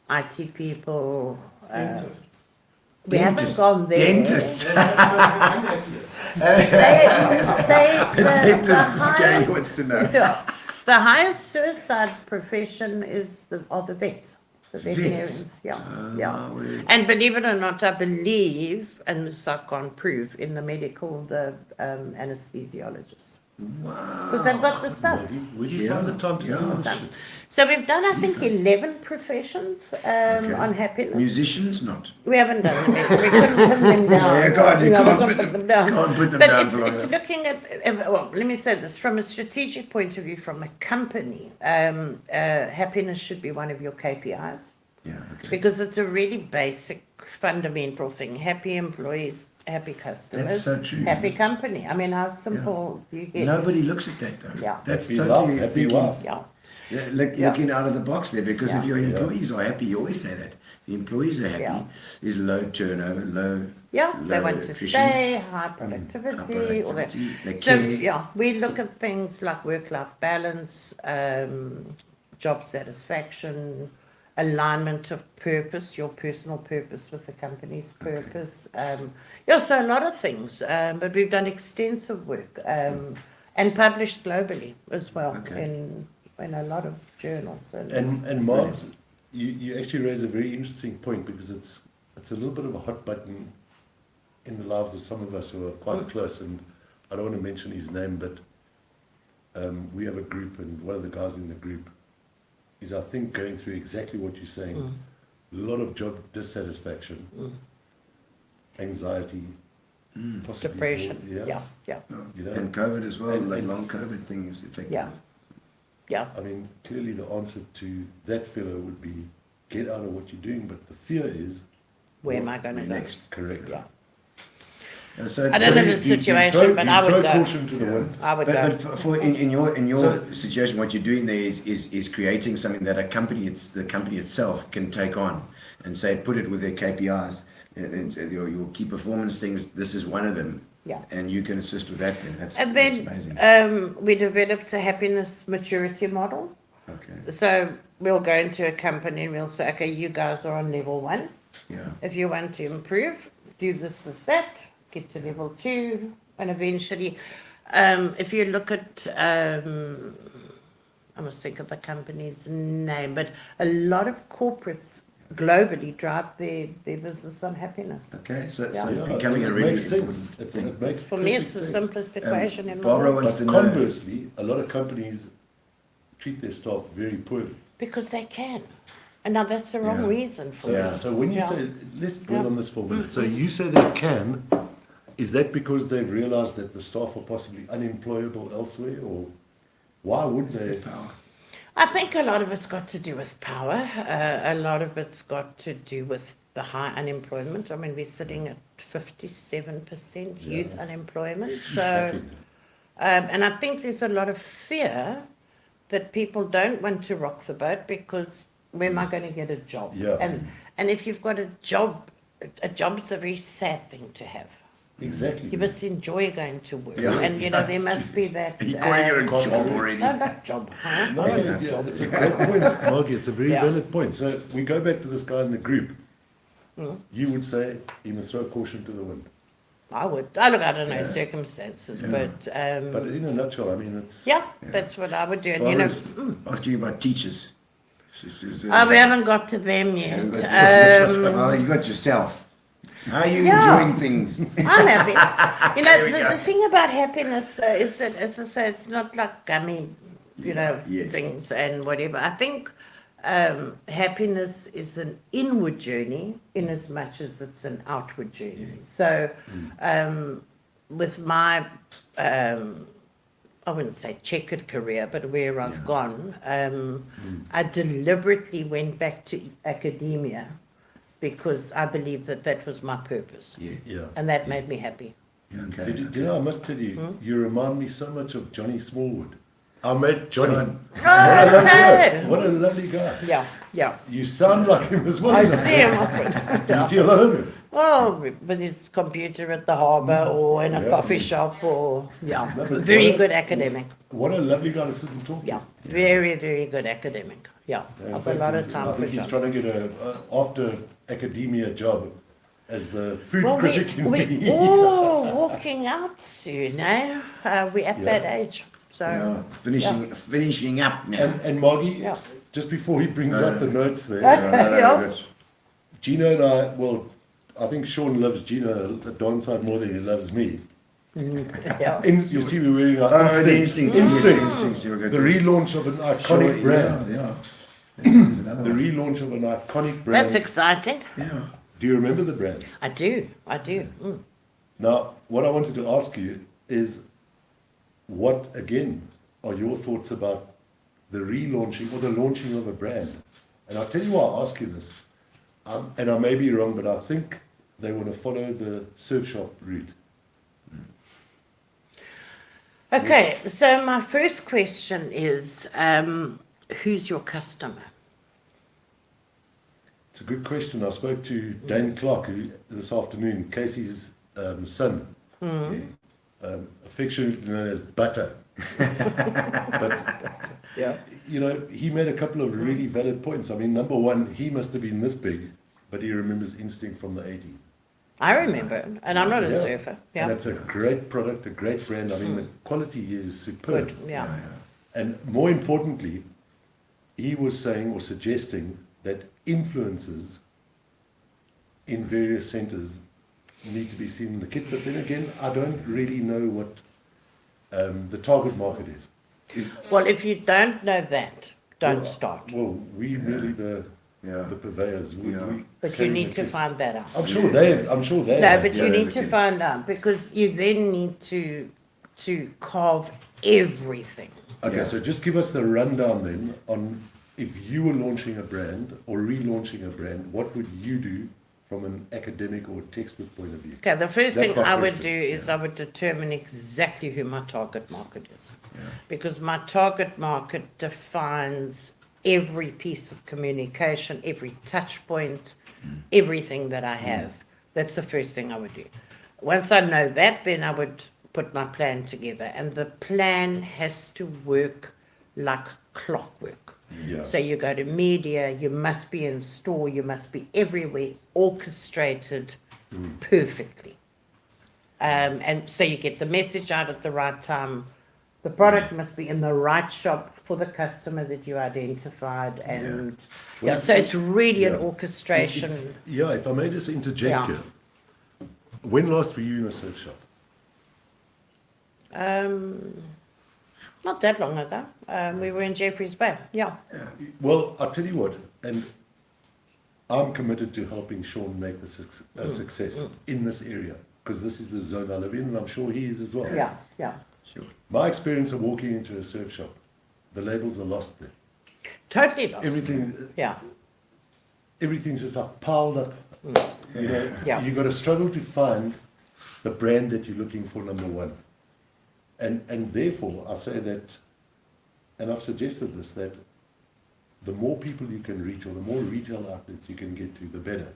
IT people. We haven't Dentists. gone there. Dentists. The Dentist is Gary highest- wants to know. Yeah. The highest suicide profession is the vets, the veterinarians. Yeah, yeah. word. And believe it or not, I believe, and this I can't prove, in the medical, the anesthesiologists. Wow. Because they've got the stuff. Where'd you find the time to do this Done. shit? So we've done, I think, 11 professions on happiness. Musicians, not. We haven't done them yet. We couldn't put them down. Yeah, God, you No, we can't couldn't put put them down. can't put them but down for long it's enough. looking at, well, let me say this, from a strategic point of view, from a company, happiness should be one of your KPIs Yeah, okay. because it's a really basic, fundamental thing. Happy employees, happy customers, That's so true. happy company. I mean, how simple do you get? Nobody looks at that though. Yeah. That's Happy totally laugh, happy thinking- laugh. Yeah. Yeah, Yeah. looking out of the box there, because if Yeah. your employees are happy, you always say that. The employees are happy, Yeah. there's low turnover, low Yeah, they low want to attrition, stay, high productivity, all that. productivity, they So, care. yeah, we look at things like work-life balance, job satisfaction, alignment of purpose, your personal purpose with the company's purpose. Yeah, so a lot of things, but we've done extensive work and published globally as well Okay. in a lot of journals. And Margs, you actually raise a very interesting point because it's a little bit of a hot button in the lives of some of us who are quite close, and I don't want to mention his name, but we have a group, and one of the guys in the group is, I think, going through exactly what you're saying. A lot of job dissatisfaction, anxiety, possibly Depression, yeah. yeah. You know, And COVID as well, And- the and- long COVID thing is affecting Yeah. it. Yeah. I mean, clearly the answer to that fellow would be get out of what you're doing, but the fear is Where am I going to Where go? next? correct. Yeah. So, I don't know the You situation, but I would throw go. caution to the wind. I would But, go. but for in your So- situation, what you're doing there is creating something that the company itself can take on and say, put it with their KPIs, and say your key performance things. This is one of them, Yeah. and you can assist with that. Then that's And amazing. then we developed a happiness maturity model. Okay, So we'll go into a company and we'll say, okay, you guys are on level 1. yeah, If you want to improve, do this, that, get to level 2, and eventually, if you look at, I must think of the company's name, but a lot of corporates globally drive their business on happiness. okay. So, Yeah. so Yeah, becoming it a really makes sense. important It thing. makes For me, perfect it's the sense. simplest equation in the Barbara world. wants to But know. conversely, a lot of companies treat their staff very poorly. Because they can. And now that's the wrong Yeah. reason for So, it. Yeah. so when you Yeah. say, let's dwell Yeah. on this for a minute. So you say they can, is that because they've realized that the staff are possibly unemployable elsewhere, or why would It's they? their power. I think a lot of it's got to do with power. A lot of it's got to do with the high unemployment. I mean, we're sitting at 57% Yeah, youth that's unemployment. So, shocking. and I think there's a lot of fear that people don't want to rock the boat because where am I going to get a job? Yeah. And if you've got a job's a very sad thing to have. Exactly. You must enjoy going to work, Yeah. and you know there must be that. You're calling it a job already. No, not job, huh? No, yeah, it's a great point, Margie. It's a very Yeah. valid point. So we go back to this guy in the group. Hmm. You would say he must throw caution to the wind. I would. I look, I don't know Yeah. circumstances, Yeah. but But in a nutshell, I mean, it's yeah, that's what I would do. And you know, Barbara's asking you about teachers. She says, Oh, we haven't got to them yet. well, you got yourself. How are you Yeah. enjoying things? I'm happy. You know, the thing about happiness though, is that, as I say, it's not like gummy, Yes. things and whatever. I think happiness is an inward journey in as much as it's an outward journey. So, with my, I wouldn't say checkered career, but where I've gone, I deliberately went back to academia because I believe that that was my purpose. Yeah. And that made me happy. Okay. Do you know, I must tell you, you remind me so much of Johnny Smallwood. I met Johnny. What a lovely guy. What a lovely guy. Yeah, yeah. You sound like him as well. I see him. Do you see a lot of him? Oh, with his computer at the harbour or in a Yeah. coffee shop or, No, but very what a- good academic. What a lovely guy to sit and talk Yeah, to. very, very good academic. Yeah, In I've a fact, lot of I time for think he's John. trying to get a after academia job as the food Well, critic in we're PE. all walking out soon, eh? We're at that age. So, Yeah, finishing up now. And Margie, Yeah. just before he brings up the notes there, Yeah. Good. Gino and I, well, I think Sean loves Gino a darn sight more than he loves me. yeah. You see, we're wearing our Oh, the instinct. instinct. Instinct. Yes, instincts, you were good. The relaunch of an iconic brand. Yeah. There's another The one. relaunch of an iconic brand. That's exciting. Yeah. Do you remember the brand? I do. Mm. Now, what I wanted to ask you is, what again are your thoughts about the relaunching or the launching of a brand? And I'll tell you why I ask you this. And I may be wrong, but I think they want to follow the surf shop route. Okay, so my first question is, who's your customer? It's a good question. I spoke to Dane Clark this afternoon, Casey's son, affectionately known as Butter. But, Yeah. you know, he made a couple of really valid points. I mean, number one, he must have been this big, but he remembers Instinct from the 80s. I remember it, and I'm not a Yeah. surfer. Yeah. And it's a great product, a great brand. I mean, the quality is superb. Good. Yeah. And more importantly, he was saying or suggesting that influencers in various centres need to be seen in the kit. But then again, I don't really know what the target market is. Well, if you don't know that, don't Well, start. Well, we really the Yeah. purveyors. Yeah. But you need to find that out. I'm sure they. No, have. but Yeah, you they need to can. find out because you then need to carve everything. Okay, Yeah. so just give us the rundown then on if you were launching a brand or relaunching a brand, what would you do from an academic or textbook point of view? Okay, the first That's thing my I would do question, is I would determine exactly who my target market is. Because my target market defines every piece of communication, every touch point, everything that I have. That's the first thing I would do. Once I know that, then I would put my plan together. And the plan has to work like clockwork. Yeah. So you go to media, you must be in store, you must be everywhere, orchestrated perfectly. And so you get the message out at the right time. The product must be in the right shop for the customer that you identified. And so it's really an Yeah. orchestration. Yeah, if I may just interject Yeah. here. When last were you in a surf shop? Not that long ago. We were in Jeffreys Bay. Yeah. Well, I'll tell you what, and I'm committed to helping Sean make this a success in this area, because this is the zone I live in, and I'm sure he is as well. Yeah. Yeah. Sure. My experience of walking into a surf shop, the labels are lost there. Totally lost. Everything's just like piled up. You know, Yeah. you've got to struggle to find the brand that you're looking for, number one. And therefore, I say that, and I've suggested this, that the more people you can reach or the more retail outlets you can get to, the better.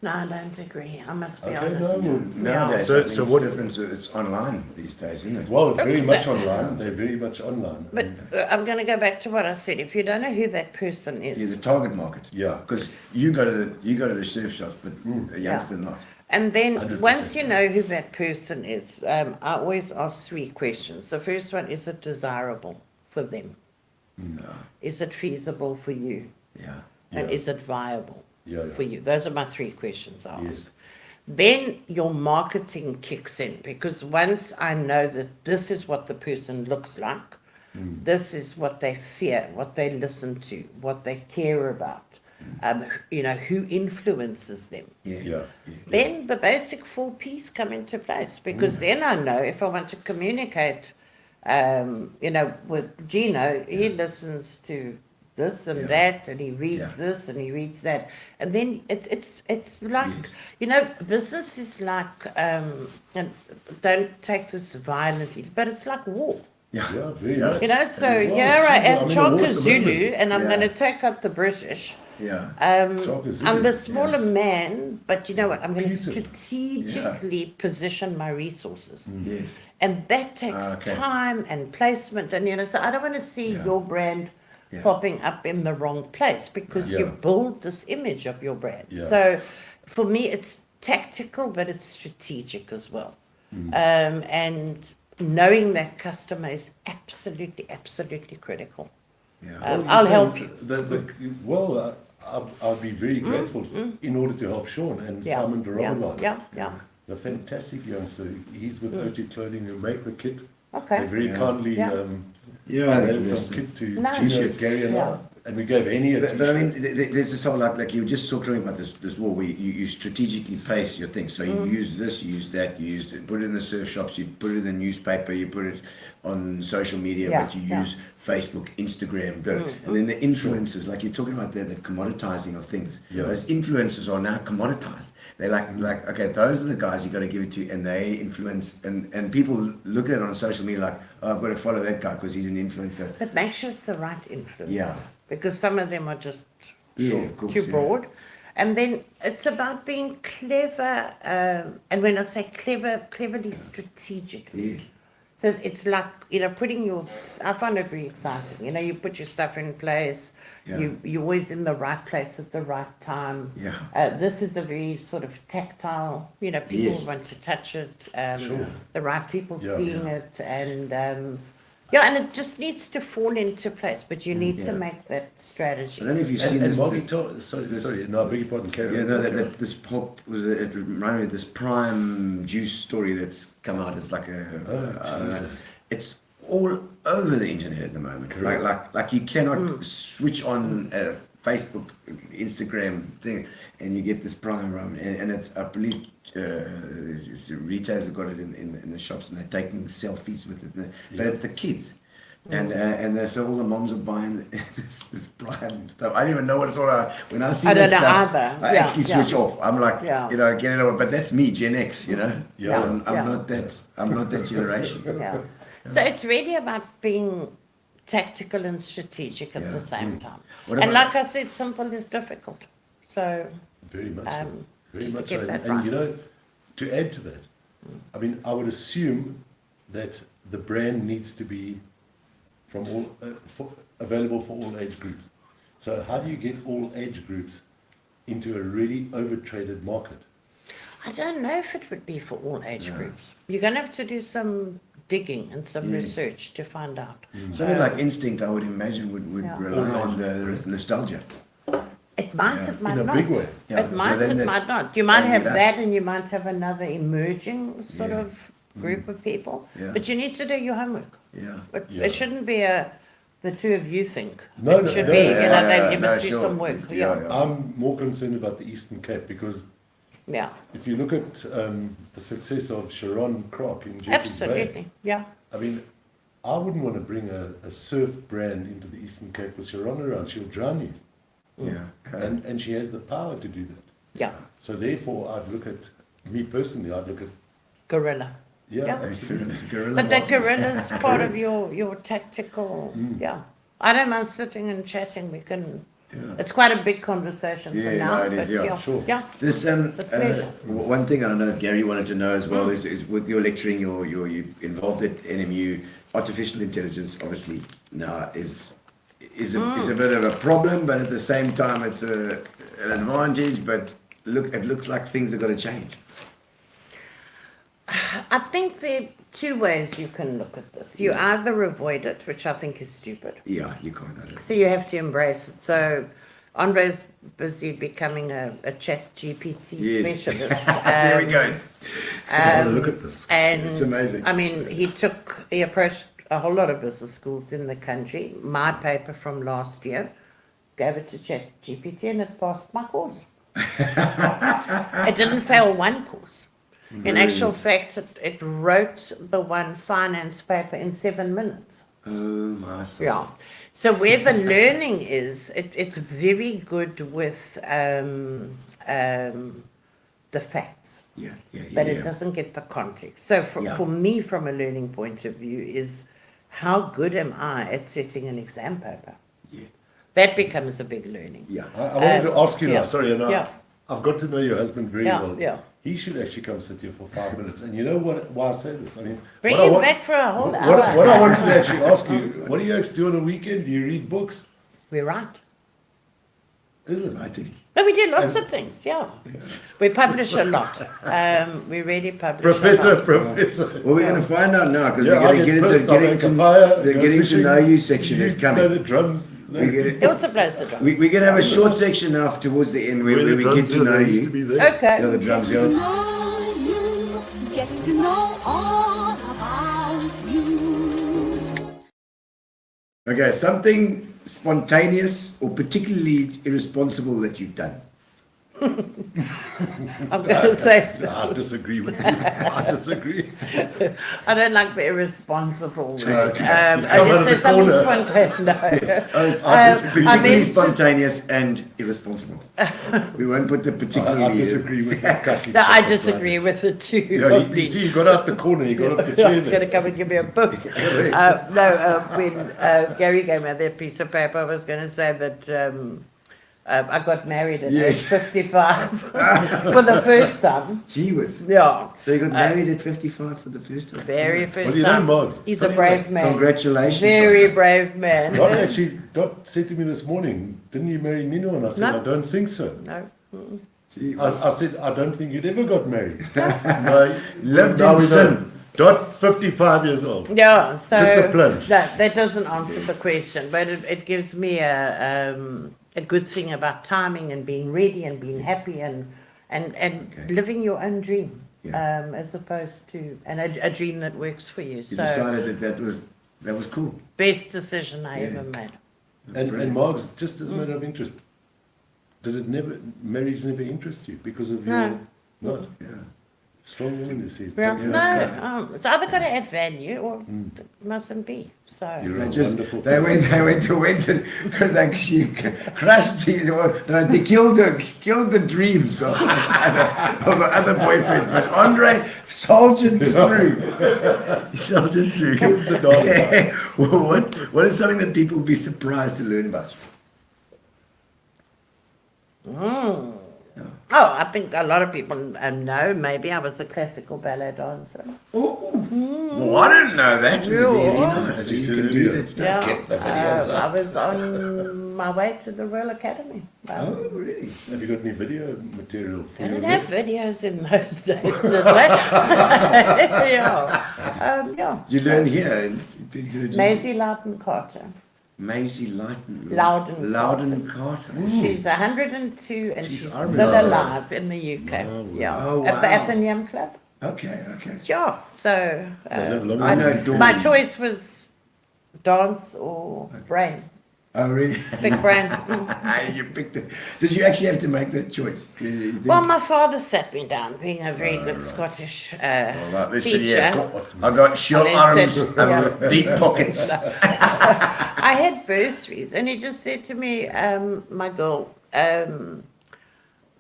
No, I don't agree. I must be Okay, honest. no, well, Nowadays, So- I think so it's what- different. It's online these days, isn't it? Well, it's very much online. They're very much online. But I'm going to go back to what I said. If you don't know who that person Yeah, is, the target market. Yeah. Because you go to the surf shops, but a youngster not. and then 100%. once you know who that person is, I always ask 3 questions. The first one, is it desirable for them? No. Is it feasible for you? Yeah. And Yeah. is it viable Yeah, yeah. for you? Those are my 3 questions I Yes. asked. Then your marketing kicks in, because once I know that this is what the person looks like, this is what they fear, what they listen to, what they care about, who influences them. Yeah. Then the basic 4 Ps come into place, because then I know if I want to communicate, with Gino, he listens to this and that, and he reads this and he reads that, and then it's like business is like and don't take this violently, but it's like war. Yeah, very much. So Well, here I geez, am, I'm in a war Chaka at the Zulu, moment. and I'm Yeah. going to take out the British. Yeah. Chaka Zulu, I'm the smaller man, but you know what? I'm going to Peter. strategically position my resources. Yes. And that takes Okay. time and placement. And, so I don't want to see Yeah. your brand Yeah. popping up in the wrong place, because you Yeah. build this image of your brand. Yeah. So for me, it's tactical, but it's strategic as well. Mm. And knowing that customer is absolutely, absolutely critical. Yeah. Well, I'll you help say you. I'll be very grateful in order to help Sean and Yeah, Simon de yeah, Robbenbach. yeah. The fantastic youngster. He's with OG Clothing who make the kit. Okay. They very Yeah. kindly Yeah. donated yes. some kit to Nice. Gino, Gary and Yeah. I. And we gave Annie a But I mean, t-shirt. there's this whole like you were just talking about this war where you strategically place your things. So you use this, you use that, you put it in the surf shops, you put it in the newspaper, you put it on social media, Yeah, but you yeah. use Facebook, Instagram, and then the influencers, like you're talking about there, the commoditizing of things. Yeah. Those influencers are now commoditized. They're like okay, those are the guys you got to give it to, and they influence, and people look at it on social media like, oh, I've got to follow that guy because he's an influencer. But make sure it's the right influence. Yeah. Because some of them are just Yeah, of course, too yeah. broad. And then it's about being clever. And when I say clever, cleverly strategically. Yeah. So it's like, I find it very exciting. You put your stuff in place. Yeah. You're always in the right place at the right time. Yeah. This is a very sort of tactile, people Yes. want to touch it. Sure. The right people Yeah. seeing it. And and it just needs to fall into place. But you need to Yeah. make that strategy. I don't know if you've seen And this. Margie, sorry, no, I beg your pardon, carry Yeah, on. no, that this pop was it reminded me of this Prime Juice story that's come out. It's like I don't know. Jesus. It's all over the internet at the moment. Like you cannot switch on a Facebook, Instagram thing, and you get this Prime rum, and it's I believe retailers have got it in the shops, and they're taking selfies with it. But it's the kids. And so all the moms are buying this Prime stuff. I don't even know what it's all about. When I see I that don't know stuff, either. I Yeah, actually yeah. switch off. I'm like, Yeah. get it over. But that's me, Gen X. Yeah. I'm Yeah. not that. I'm not that generation. Yeah. So it's really about being tactical and strategic at Yeah. the same time. What And about- like I said, simple is difficult. So Very much so. Very just to much get so. that And right. to add to that, I mean, I would assume that the brand needs to be from all available for all age groups. So how do you get all age groups into a really overtraded market? I don't know if it would be for all age groups. You're going to have to do some digging and some research to find out. Something like Instinct, I would imagine, would Yeah. rely on the nostalgia. It might, Yeah. it might In a not. big way. Yeah, It so might, then it that's might not. You might only have us. that, and you might have another emerging sort Yeah. of group of people. Yeah. But you need to do your homework. Yeah. It shouldn't be the two of you think. No, it no, should no, be, yeah, you must do sure. some work. Yeah, yeah. I'm more concerned about the Eastern Cape because Yeah, if you look at the success of Sharon Croc in Jeffreys Bay, absolutely. Yeah. I mean, I wouldn't want to bring a surf brand into the Eastern Cape with Sharon around. She'll drown you. Yeah. And she has the power to do that. Yeah. So therefore, me personally, I'd look at, Gorilla. yeah, Yeah. absolutely. Guerrilla But the marketing. gorilla is part of your tactical. Yeah. I don't mind sitting and chatting. We can. Yeah. It's quite a big conversation for Yeah, now. no, it is, but yeah, sure. Yeah. This With pleasure. one thing I know Gary wanted to know as well is with your lecturing, you involved at NMU. Artificial intelligence, obviously, now is a bit of a problem, but at the same time, it's an advantage. But it looks like things are going to change. I think there are two ways you can look at this. You either avoid it, which I think is stupid. Yeah, you can't. So you have to embrace it. So Andre's busy becoming a chat GPT Yes. specialist. There we go. Look at this. And It's amazing. I mean, he approached a whole lot of business schools in the country. My paper from last year, gave it to chat GPT and it passed my course. It didn't fail one course. In actual fact, it wrote the one finance paper in 7 minutes. Oh my soul. Yeah. So where the learning is, it's very good with the facts, Yeah, yeah, yeah. but yeah. it doesn't get the context. So Yeah. for me, from a learning point of view, is how good am I at setting an exam paper? Yeah, That becomes a big learning. yeah. I wanted to ask you now, yeah, sorry, and yeah. I've got to know your husband very Yeah, well. yeah. He should actually come sit here for 5 minutes. And you know what? Why I say this? I mean, Bring what I him want- back for a whole what, hour. what I wanted to actually ask you, what do you actually do on a weekend? Do you read books? We're right. Is it? I think. No, we do lots of things, yeah. We publish a lot. We really publish Professor, a lot. Professor. Well, we're going to find out now because Yeah, we're I going to get get pissed, into I'll make a fire, the go getting fishing. to know you section is You coming. play the drums. We get He also plays the drums. We're going to have a short section now towards the end where the we get drums to are, know they used to you. be there. Okay. Yeah, the drums, Get to yeah. know you, get to know all about you. Okay, something spontaneous or particularly irresponsible that you've done. I'm going to say, I disagree with you. I disagree. I don't like the irresponsible word. Okay. I Come out did of say the something corner. spontaneous. No. It's I particularly meant- spontaneous and irresponsible. We won't put the particularly. I disagree with you. Kaki. No, I disagree with it too. Yeah, you see, you got out the corner, you got off the chair He's going to there. come and give me a book. When Gary gave me that piece of paper, I was going to say that I got married at Yes. age 55 for the first time. Gee whiz. Yeah, So you got married at 55 for the first time? very first What do you know, time. Margs? He's a brave man. Congratulations. Very on that. brave man. Dot actually, Dot said to me this morning, didn't you marry Nino? And I said, No. I don't think so. No. Gee, I said, I don't think you'd ever got married. No, Lived now in we sin. know. Dot, 55 years old. Yeah, so Took the plunge. No, that doesn't answer the question, but it gives me a good thing about timing and being ready and being happy and living your own dream, Yeah. as opposed to a dream that works for you. You So decided that was cool. best decision I Yeah. ever made. And Margs, just as a matter of interest, marriage never interest you because of No. your, no, Yeah. strong woman, you see. Yeah, Yeah. no, it's either got to add value or it mustn't be. So You're They a just wonderful they went and she crushed they killed the dreams of other boyfriends. But Andre soldiered through. He soldiered through. Killed the dog. Well, what is something that people would be surprised to learn about you? Oh, I think a lot of people know. Maybe I was a classical ballet dancer. Well, I didn't know that. It's really nice. As So you you said can do earlier. that stuff. Get the videos I up. was on my way to the Royal Academy. Oh, really? Have you got any video material for They your didn't have next? videos in those days, did they? Yeah. Yeah. You learn here. Maisie Loudon Carter. Maisie Loudon Loudon Carter. She's 102 and she's I still remember. alive in the UK. Yeah. Oh, At the wow. Athenaeum Club. Okay. Yeah. So live long I know Dawn. my choice was dance or brain. Oh, really? Big brain. Mm. You picked it. Did you actually have to make that choice? Did you think- Well, my father sat me down, being a very good Scottish Like this, teacher. yeah, I got short They arms said- and yeah. deep pockets. I had bursaries, and he just said to me, my girl,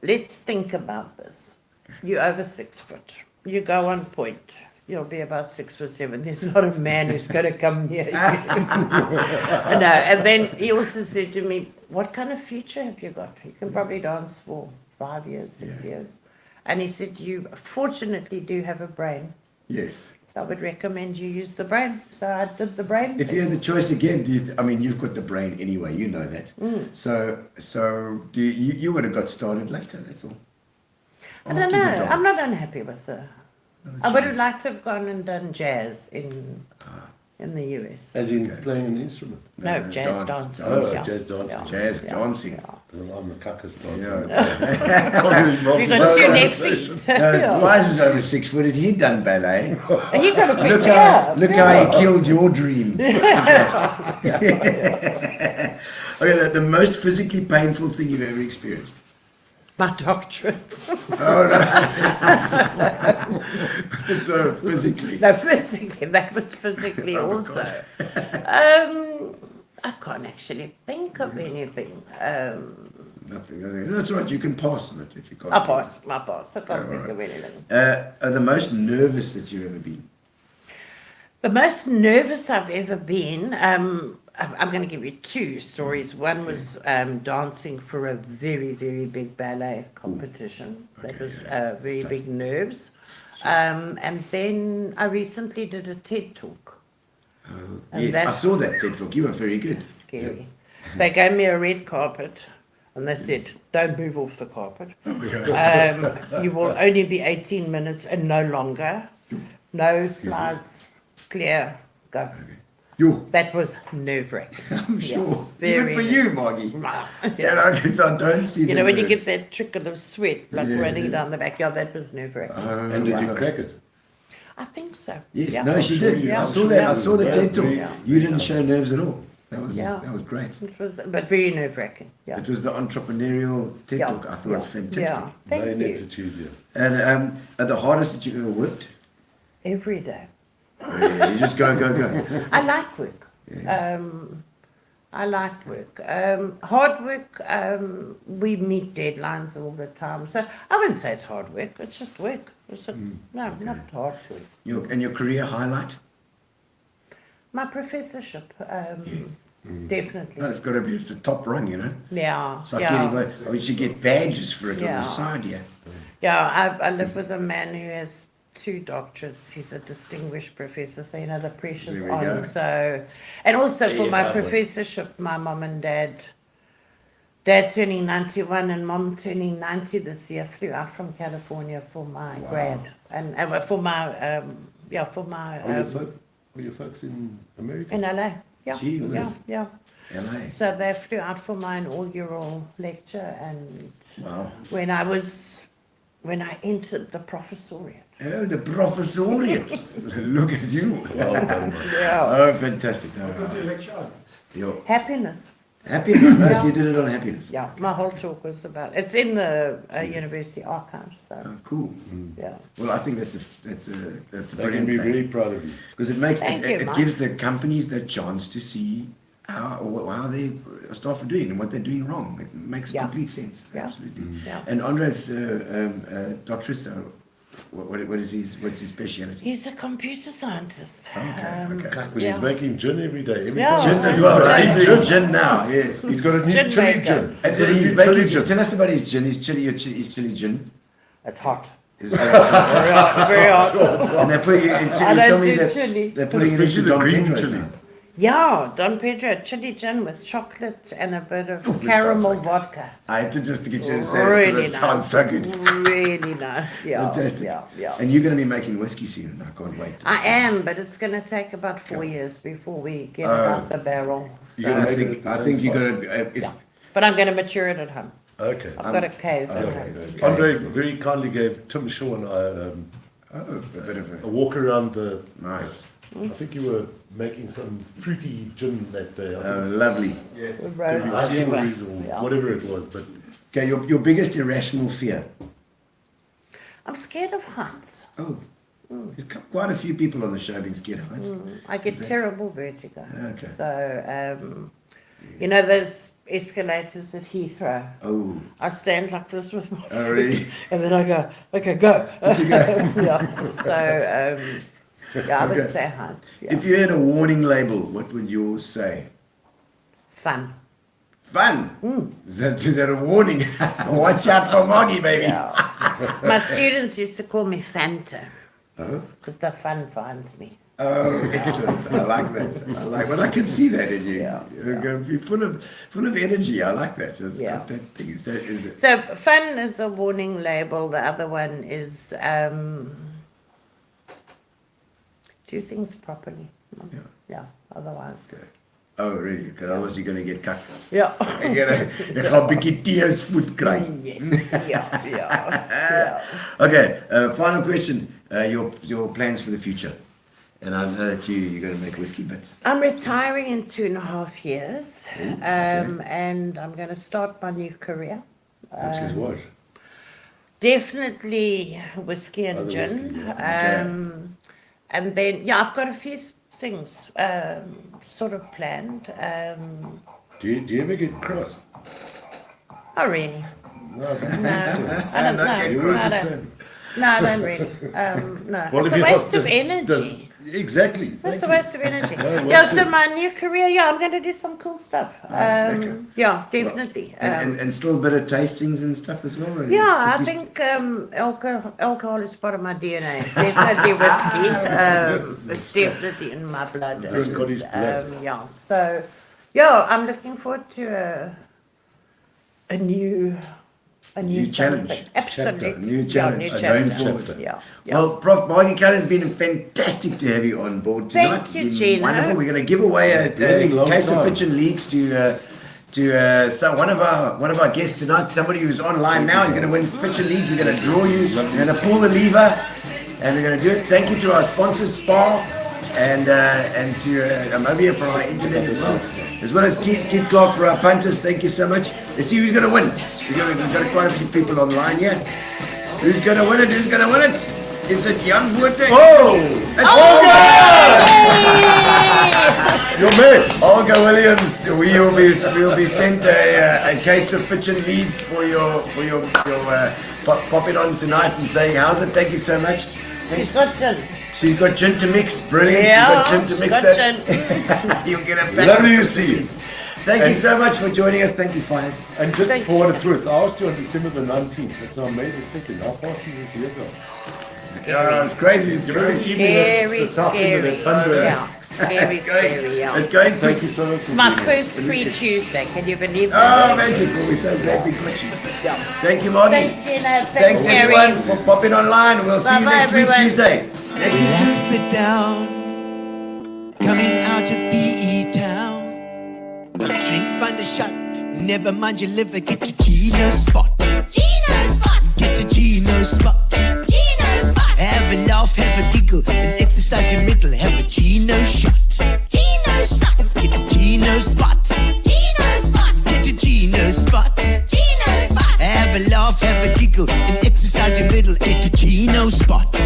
let's think about this. You're over 6 foot. You go on point. You'll be about 6'7". There's not a man who's going to come near you. No, and then he also said to me, what kind of future have you got? You can probably dance for 5 years, 6 years. And he said, you fortunately do have a brain. Yes. So I would recommend you use the brain. So I did the brain. If you had the choice again, you've got the brain anyway. You know that. So you would have got started later. That's all. I don't After know. the I'm dance. not unhappy with the. I would have liked to have gone and done jazz in the US. As in playing an instrument. No, jazz dance, dance. Oh, yeah. jazz dancing. Yeah, Jazz yeah, dancing. yeah. Because I'm the cuckest part. Yeah. You got two left feet. Twice is over 6 foot. He done ballet. And you got a big Look how he killed your dream. Okay, the most physically painful thing you've ever experienced. My doctorate. Physically. No, physically. That was physically also. I can't actually think of anything. Nothing. That's right. You can pass on it if you can't. I pass. I can't think of anything. The most nervous that you've ever been. The most nervous I've ever been, I'm going to give you two stories. One was dancing for a very, very big ballet competition. That was very big nerves. And then I recently did a TED talk. And Yes, I saw that TED talk. You were very good. Scary. They gave me a red carpet and they said, don't move off the carpet. You will only be 18 minutes and no longer. No slides. Clear, go. That was nerve-wracking. I'm sure. Very Even for you, Margie. Yeah. Because I don't see You know, when you get that trickle of sweat like running down the back, that was nerve-wracking. And did you crack it? I think so. Yes, Yeah. no, she did. Yeah. I saw that. I saw the Yeah. TED talk. Yeah. You didn't show nerves at all. That was Yeah. that was great. It was, but very nerve-wracking. Yeah. It was the entrepreneurial TED Yeah. talk. I thought it was fantastic. Yeah. Thank They need to you. choose you. And the hardest that you've ever worked? Every day. Yeah, you just go. I like work. I like work. Hard work, we meet deadlines all the time. So I wouldn't say it's hard work. It's just work. No, not hard work. And your career highlight? My professorship, definitely. No, it's got to be the top rung, you know. Yeah, It's like yeah. getting, you should get badges for it on Yeah. the side here. Yeah, I live with a man who has 2 doctorates. He's a distinguished professor, so you know the pressure's There we go. on. So, and also for Yeah, my hard work. professorship, my mum and dad turning 91 and mom turning 90 this year, flew out from California for my grad and for my Were your folks in America? in LA. Yeah, Gee whiz. yeah. LA. So they flew out for my inaugural lecture, and Wow. when I entered the professoriate. Oh, the professoriate. Look at you. Well done, man. Yeah. Oh, fantastic. No, your Happiness. happiness. Yes, you did it on happiness. Yeah, my whole talk was about. It's in the university archives. So Oh, cool. yeah, Well, I think that's a They can brilliant be plan. very proud of you. Because it makes Thank it you, Mike. gives the companies the chance to see how their staff are doing and what they're doing wrong. It makes Yeah. complete sense. Yeah. Absolutely. Yeah. And Andre's doctorate, so what's his speciality? he's a computer scientist. Okay. But Yeah. he's making gin every day. Every Yeah. time. Gin as well, right? He's doing gin now. Yes. He's got a new Gin chili maker. gin. And got a he's new making. chili gin. Tell us about his gin. His chili gin. It's hot. Is- Very hot. Very hot. and they're putting. I Tell don't me do that chili. they're putting it Especially into the Don green Pedro's chili. now. Yeah, Don Pedro chili gin with chocolate and a bit of caramel sounds vodka. I had to just to get you to say it Really because it sounds so good. Really nice. Yeah. Fantastic. Yeah. And you're going to be making whiskey soon. I can't wait. I am, but it's going to take about 4 years before we get it out the barrel. So, You're gonna I make it think at the same you're spot. going to. yeah. But I'm going to mature it at home. Okay. I've got a cave at home. Okay. Andre very kindly gave Tim Shaw and I Oh, a bit of a a walk around the. nice. I think you were making some fruity gin that day. I think. Lovely. With rose Maybe and sugar. strawberries or Yeah. whatever it was, but Okay, your biggest irrational fear. I'm scared of heights. Oh, there's quite a few people on the show being scared of heights. I get terrible vertigo. Okay. So, you know, there's escalators at Heathrow. Oh, I stand like this with my Oh, feet, really? and then I go, okay, go. Yeah. So, yeah, I would Okay. say heights. Yeah. if you had a warning label, what would yours say? Fun. Fun. Is that a warning? Watch out for Margie, baby. Yeah. My students used to call me Fanta Oh. because the fun finds me. Oh, excellent! I like that. I like. Well, I can see that in you. Yeah, You're full of energy. I like that. It's Yeah. got that thing. Is it? So fun is a warning label. The other one is do things properly. Yeah. Yeah. Otherwise, Okay. Oh, really? Because otherwise you're going to get cucked. Ja. Jy gaan 'n bietjie teëspoed kry. Yes. Ja. Okay, final question. Your plans for the future. And I know that you're going to make whiskey, but I'm retiring in 2.5 years, okay. and I'm going to start my new career. Which is what? Definitely whiskey and Other gin. whiskey, yeah. And then, yeah, I've got a few things sort of planned. Do you ever get cross? Oh, really? No, I don't No, think so. I don't know. You're always I the don't- same. No, I don't really. No, Well, it's if a you waste have of energy. Exactly. That's Thank a you. waste of energy. No, Yeah, what's so it? my new career, yeah, I'm going to do some cool stuff. Yeah, definitely. and still a bit of tastings and stuff as well. or Yeah, I just- think alcohol is part of my DNA. Definitely whiskey. It's definitely in my blood. It's got his blood. Yeah, so yeah, I'm looking forward to a new New challenge. something. Absolutely. Chapter. New Yeah, challenge. new Going chapter. forward. Yeah. Well, Prof. Margie Cullen, it's been fantastic to have you on board tonight. Thank you, It's been Gino. wonderful. We're going to give away a Very long case of time. Fitch and Leeds to one of our guests tonight. Somebody who's online now is going to win Fitch and Leeds. We're going to draw you. We're going to pull the lever, and we're going to do it. Thank you to our sponsors, Spa, and to Amobia for our internet as well as Keith Clark for our punters. Thank you so much. Let's see who's going to win. We've got quite a few people online here. Who's going to win it? Who's going to win it? Is it Jan Boateng? Oh! It's Olga! Your man! Olga Williams. We'll be sent a case of Fitch and Leeds for your popping on tonight and saying how's it. Thank you so much. She's got gin. She's got gin to mix. Brilliant. Yeah, She's got gin to mix got that. You'll get a pack. Lovely of to see you. Leeds. Thank you so much for joining us. Thank you, Fires. And just Thank for what it's worth, I asked you on December the 19th. It's now May the 2nd. How fast is this year going? Yeah, it's crazy. It's crazy. Scary, scary. Yeah, scary, yeah. It's going. Thank you so much. It's my first free Tuesday. Can you believe Oh, that? magical. We're so glad we got you. Thank you, Margie. Thanks, Gina. Thanks Gary. everyone for popping online. We'll see you Bye-bye, next week, everyone. Tuesday. Relax, sit down. Coming out of PE town. Got a drink, find a shot. Never mind your liver, get to Gino's spot. Gino Spot! Get to Gino's spot. Gino Spot! Have a laugh, have a giggle, and exercise your middle. Have a Gino shot. Gino Shot! Get to Gino's spot. Gino Spot! Get to Gino's spot. Gino Spot! Have a laugh, have a giggle, and exercise your middle. Get to Gino's spot.